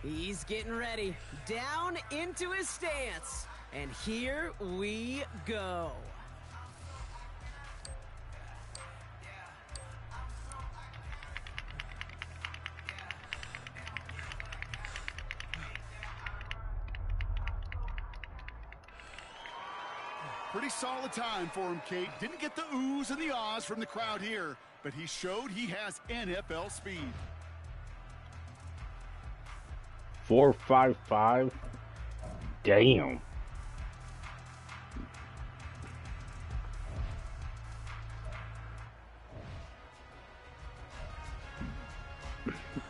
He's getting ready, down into his stance, and here we go. Pretty solid time for him, Kate. Didn't get the oohs and the ahs from the crowd here, but he showed he has NFL speed. 4.55. Damn.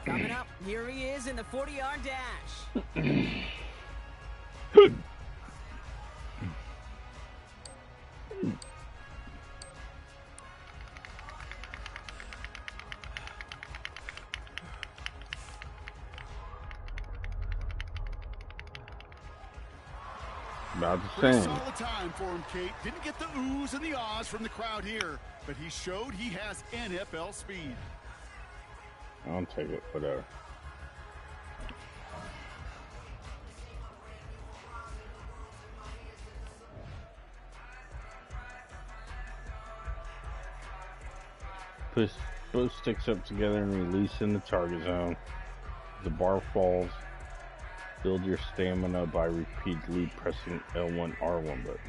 Coming up, here he is in the 40-yard dash. About the Pretty same. solid time for him, Kate. Didn't get the oohs and the ahs from the crowd here, but he showed he has NFL speed. I'll take it, whatever. Push both sticks up together and release in the target zone. The bar falls. Build your stamina by repeatedly pressing L1, R1 buttons.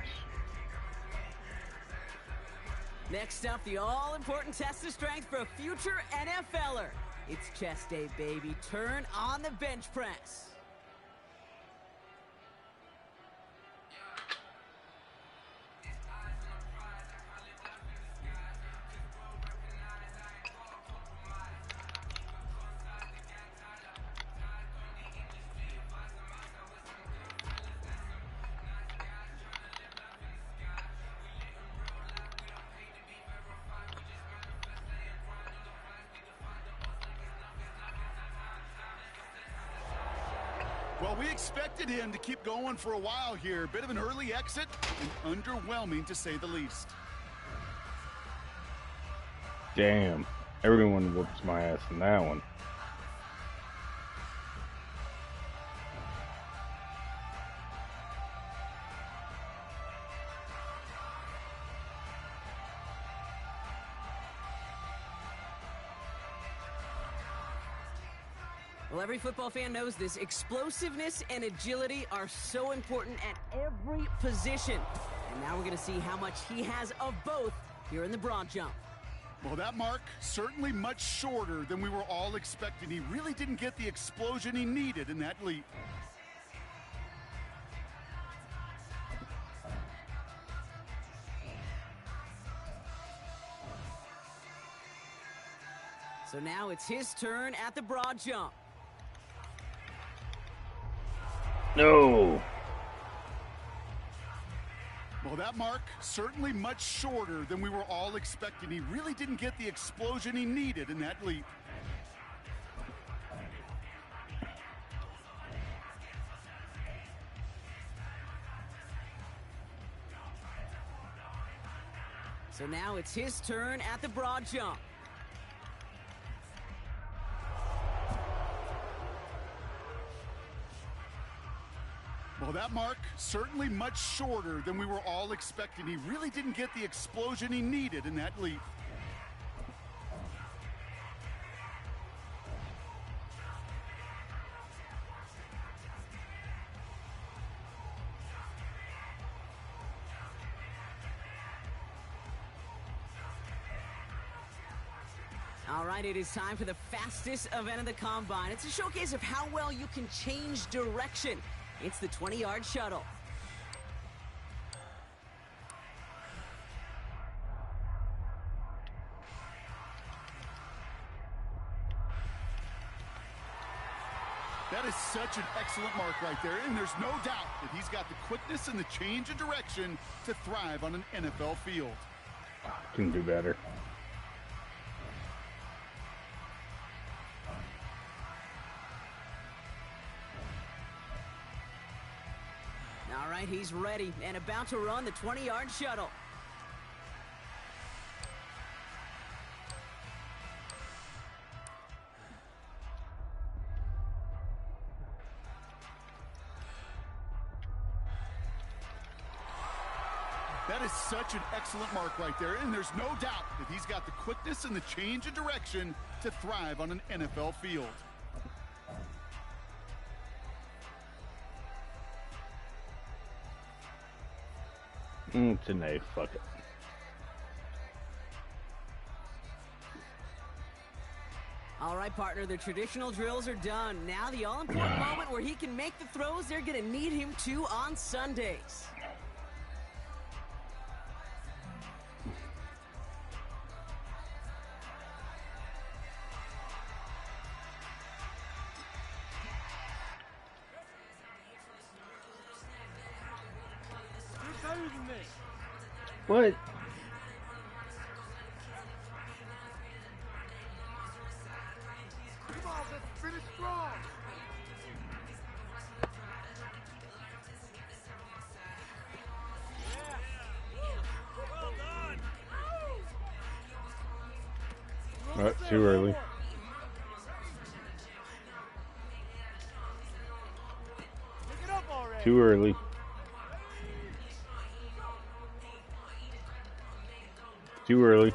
Next up, the all-important test of strength for a future NFLer. It's chest day, baby. Turn on the bench press. Well, we expected him to keep going for a while here. Bit of an early exit and underwhelming to say the least. Damn. Everyone whoops my ass in that one. Well, every football fan knows this. Explosiveness and agility are so important at every position. And now we're going to see how much he has of both here in the broad jump. Well, that mark certainly much shorter than we were all expecting. He really didn't get the explosion he needed in that leap. So now it's his turn at the broad jump. No. Well, that mark certainly much shorter than we were all expecting. He really didn't get the explosion he needed in that leap. So now it's his turn at the broad jump. Well, that mark certainly much shorter than we were all expecting. He really didn't get the explosion he needed in that leap. All right, it is time for the fastest event of the Combine. It's a showcase of how well you can change direction. It's the 20-yard shuttle. That is such an excellent mark right there, and there's no doubt that he's got the quickness and the change of direction to thrive on an NFL field. Can do better. All right, he's ready and about to run the 20-yard shuttle. That is such an excellent mark right there, and there's no doubt that he's got the quickness and the change of direction to thrive on an NFL field. It's an A. Fuck it. All right, partner, the traditional drills are done. Now the all-important moment where he can make the throws they're going to need him to on Sundays. What? Come on, let's finish strong. Well done. Too early. Too early. Too early.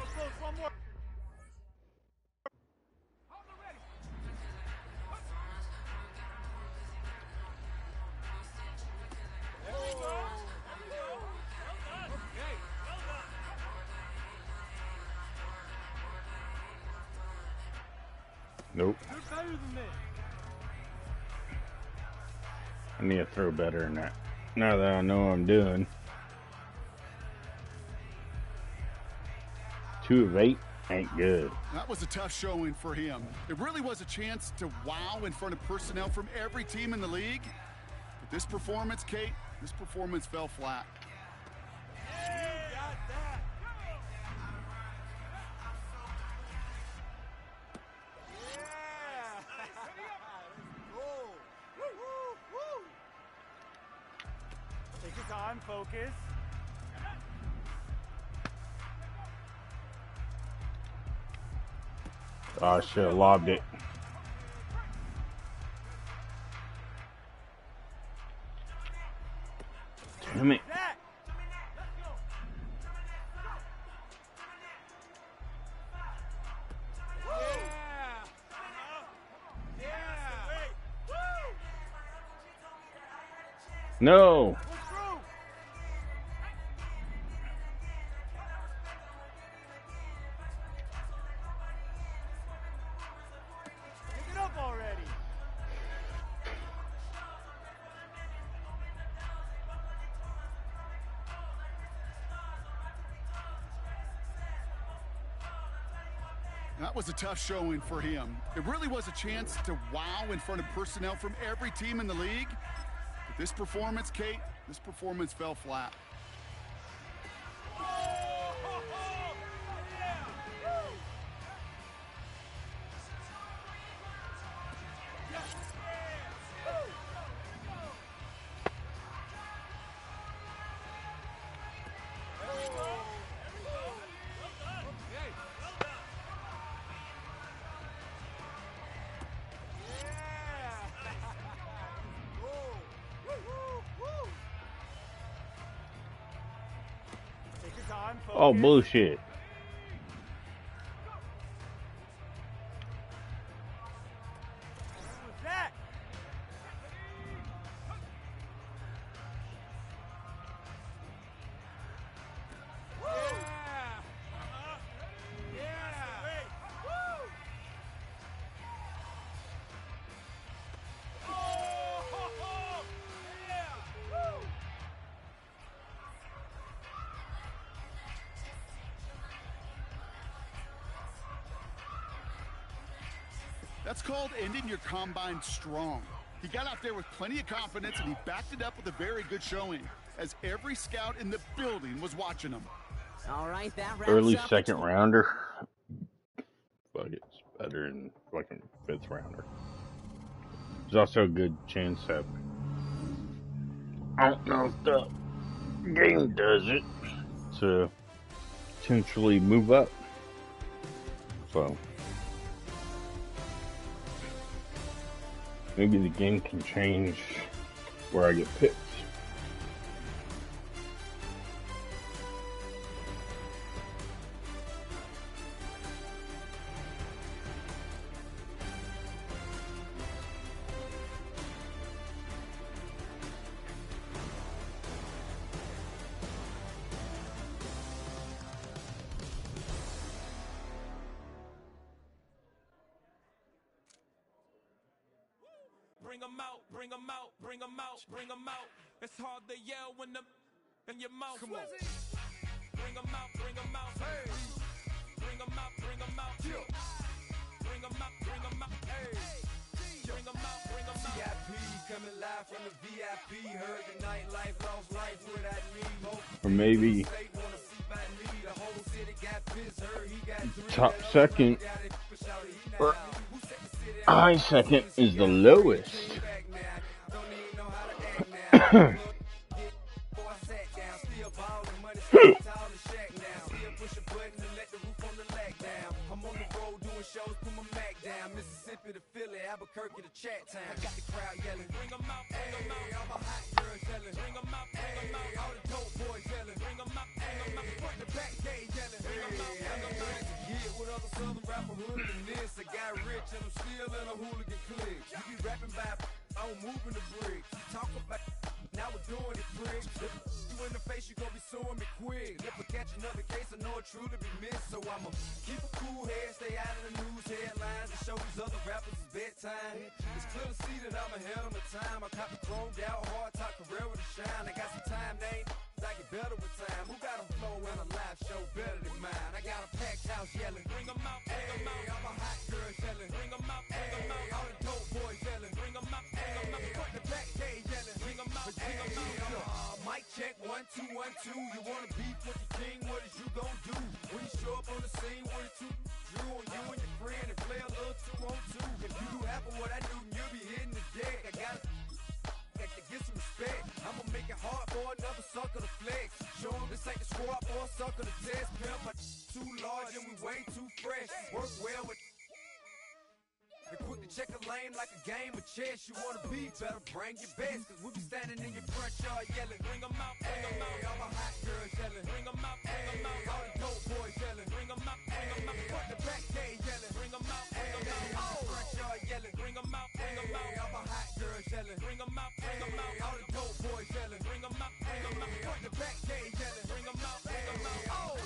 Nope. I need to throw better than that. Now that I know what I'm doing. 2 of 8 ain't good. That was a tough showing for him. It really was a chance to wow in front of personnel from every team in the league. But this performance, Kate, this performance fell flat. Take your time, focus. Oh, I should have lobbed it. Damn it. No. Pick it up already. That was a tough showing for him. It really was a chance to wow in front of personnel from every team in the league. But this performance, Kate, this performance fell flat. Take your time, focus. Oh, bullshit. What was that? That's called ending your combine strong. He got out there with plenty of confidence, and he backed it up with a very good showing, as every scout in the building was watching him. All right, that wraps Early up second rounder. Fuck, it's better than fucking 5th rounder. There's also a good chance that I don't know if the game does it to potentially move up. So maybe the game can change where I get picked. Bring 'em out, bring 'em out, bring 'em out, bring 'em out. It's hard to yell when them in your mouth. Come on. Bring 'em out, bring 'em out. Hey. Bring 'em out, bring 'em out. Bring 'em out, bring 'em out. Hey. Bring 'em out, bring 'em out. VIP coming live from the VIP. Heard the nightlife, lost life without me. Or maybe top second or high second is the lowest. Mississippi to Philly, Albuquerque to Chat Town. I got the crowd yelling, bring 'em out, bring 'em out. All my hot girls yelling, bring 'em out, bring 'em out. All the dope boys yelling, bring 'em out, bring 'em out. Front the back gate yelling, bring 'em out, bring 'em out. Yeah, with other southern rapper hood than this. I got rich and I'm still in a hooligan clique. You be rapping by, I'm moving the bricks. You talk about, now we're doing it, bricks. You in the face, you gon' be suing me quick. If I catch another case, I know it truly be missed. So I'ma keep a cool head, stay out of the news headlines, and show these other rappers it's bedtime. It's clear to see that I'm ahead of my time. I copy chromed out, hard top career with a shine. I got some time, they ain't I get better with time. Who got a flow and a live show better than mine? I got a packed house yelling, bring 'em out, bring 'em out. All my hot girls yelling, bring 'em out, bring 'em out. All the dope boys yelling, bring 'em out, bring 'em out. Front the back gate yelling, bring 'em out, bring 'em out. Mic check, 1 2 1 2. You wanna beef with the king? What is you gon' do when you show up on the scene with a two Drew on you and your friend and play a little 2-on-2? If you do half of what I do, you'll be hitting the deck. I gotta get some respect. I'ma make it hard for another sucker to flex. Show 'em this ain't the squad for a sucker to test. Pimp, but too large and we way too fresh. Work well with and quick to check a lane like a game of chess. You wanna be better, bring your best. Cause we be standing in your front yard yelling, bring 'em out, bring 'em out. All my hot girls yelling, bring 'em out, bring 'em out. All the dope boys yelling, bring 'em out, bring 'em out. Front the back gate yelling, bring 'em out, bring 'em out. All the front yard yelling, bring 'em out, bring 'em out. All my hot girls yelling, bring 'em out, bring 'em out. All the dope boys yelling, bring 'em out, bring 'em out. Front the back gate yelling, bring 'em out, bring 'em out. Oh!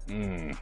Mm.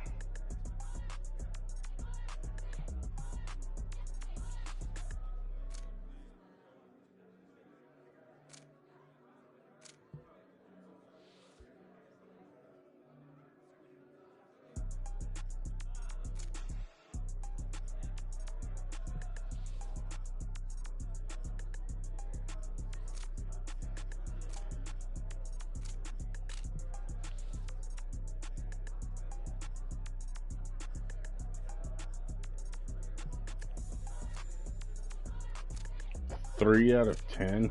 Three out of 10.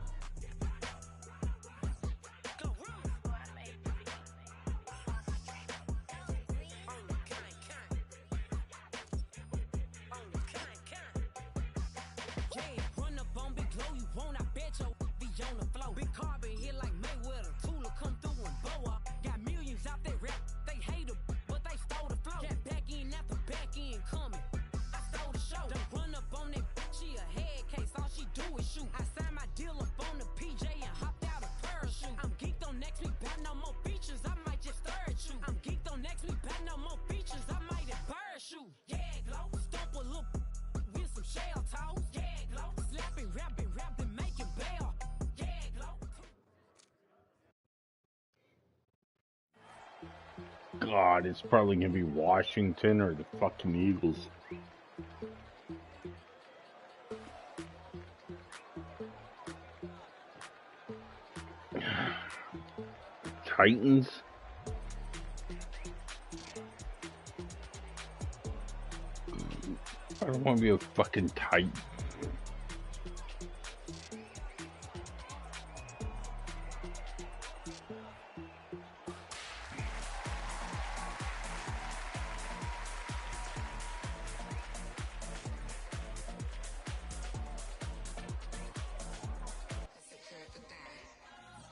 God, it's probably going to be Washington or the fucking Eagles. Titans? I don't want to be a fucking Titan.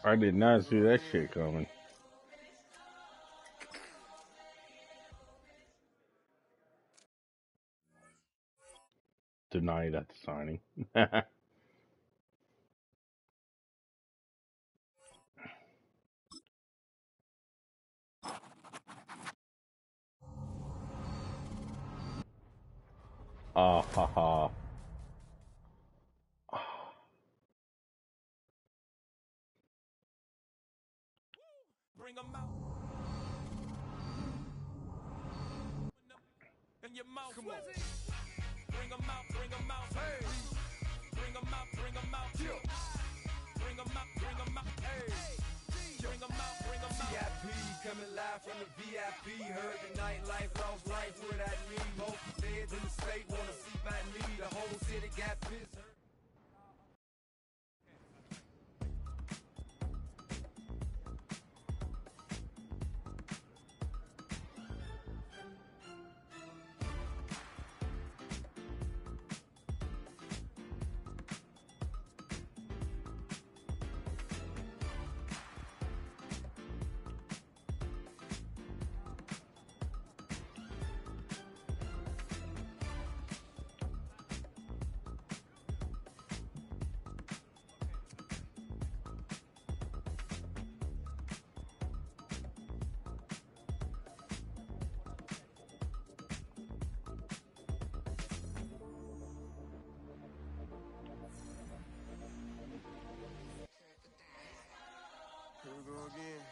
I did not see that shit coming. Denied at the signing. Ah, ha, ha. Bring 'em out. In your mouth. Come on. Bring 'em out, bring 'em out. Hey. Bring 'em out, bring 'em out. Bring 'em out, bring 'em out. Hey. Bring 'em out, bring 'em out. VIP coming live from the VIP. Heard the nightlife, lost life without me. Both feds in the state wanna see my knee. The whole city got pissed. Here we go again.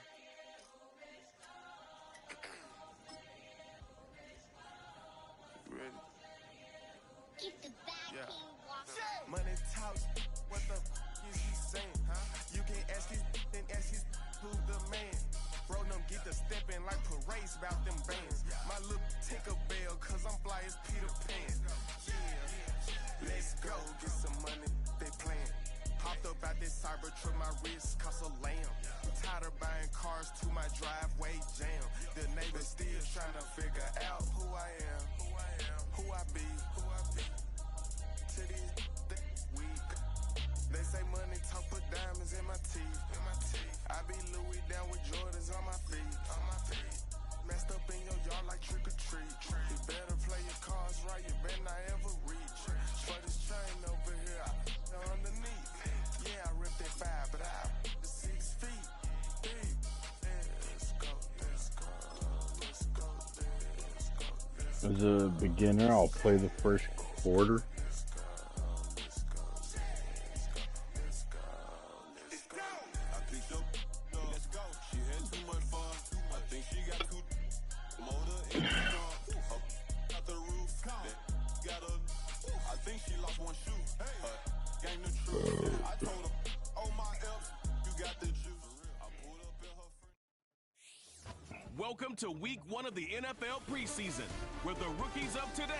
Ready? Yeah. Money talks. What the is he saying? Huh? You can ask his, then ask his who's the man. Bro, them get the stepping like parades about them bands. My little Tinkerbell, cause I'm fly as Peter Pan. Yeah. Let's go get some money. They playing. Hopped up out this Cybertruck, my wrist cost a lamb. Tired of buying cars to my driveway jam. The neighbors still trying to figure out who I am, who I be. To these weak. They say money talk, put diamonds in my teeth. I be Louis down with Jordans on my feet. Messed up in your yard like trick or treat. You better play your cards right, you better not ever reach. For this chain over here, I underneath. Yeah, I ripped that 5, but I 6 feet deep. Let's go, let's go, let's go, let's go. As a beginner, I'll play the first quarter. Welcome to week 1 of the NFL preseason, where the rookies of today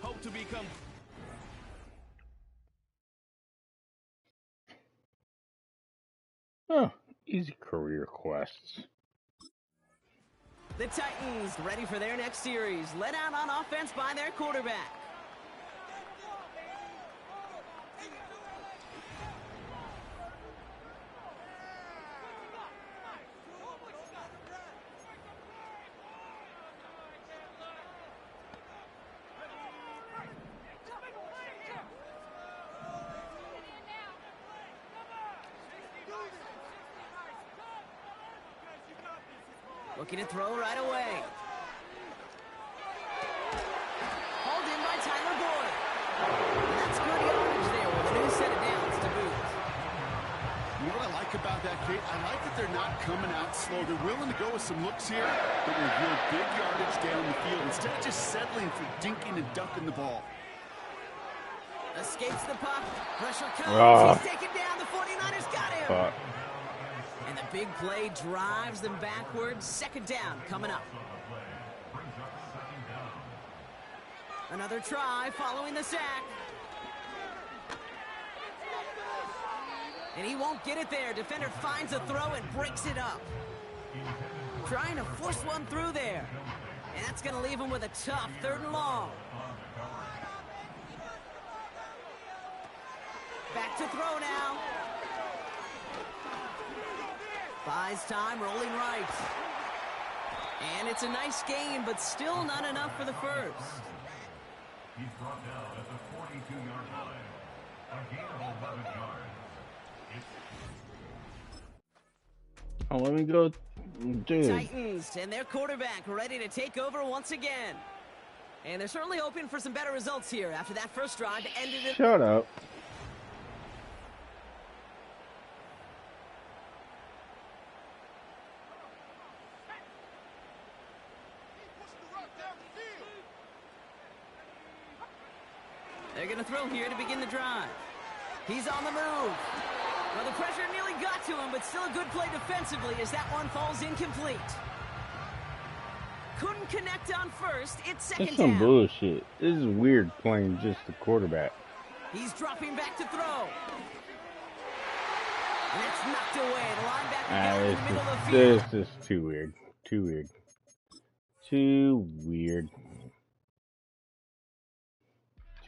hope to become... Oh, easy career quests. The Titans ready for their next series, led out on offense by their quarterback. Looking to throw right away. Hauled in by Tyler Boyd. That's good yardage there with a new set of downs to boot. You know what I like about that, Kate? I like that they're not coming out slow. They're willing to go with some looks here, but with real big yardage down the field instead of just settling for dinking and dunking the ball. Escapes the puck. Pressure comes. He's taken down. The 49ers got him. And the big play drives them backwards. Second down coming up. Another try following the sack. And he won't get it there. Defender finds a throw and breaks it up. Trying to force one through there. And that's going to leave him with a tough 3rd and long. Back to throw now. Buys time, rolling right. And it's a nice gain, but still not enough for the first. He's brought down at the 42-yard line. A gain of 11 yards. Oh, let me go, dude. Titans and their quarterback ready to take over once again. And they're certainly hoping for some better results here after that first drive ended in... Shut up. They're going to throw here to begin the drive. He's on the move. Well, the pressure nearly got to him, but still a good play defensively as that one falls incomplete. Couldn't connect on first. It's second That's some down. bullshit. This is weird playing just the quarterback. He's dropping back to throw. And it's knocked away. The linebacker got in the middle of the field. This is too weird. Too weird. Too weird.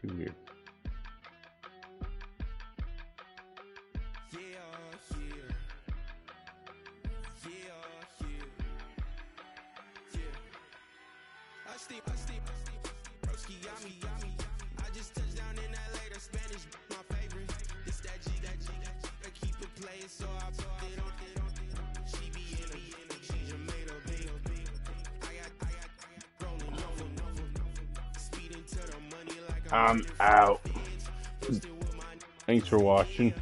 Too weird. I just touched down in LA, the Spanish, my favorite. This that G, I keep it playing, so I put it on. She be in the she Jamaica, big. I got rolling over, speeding to the money like I'm out. Thanks for watching.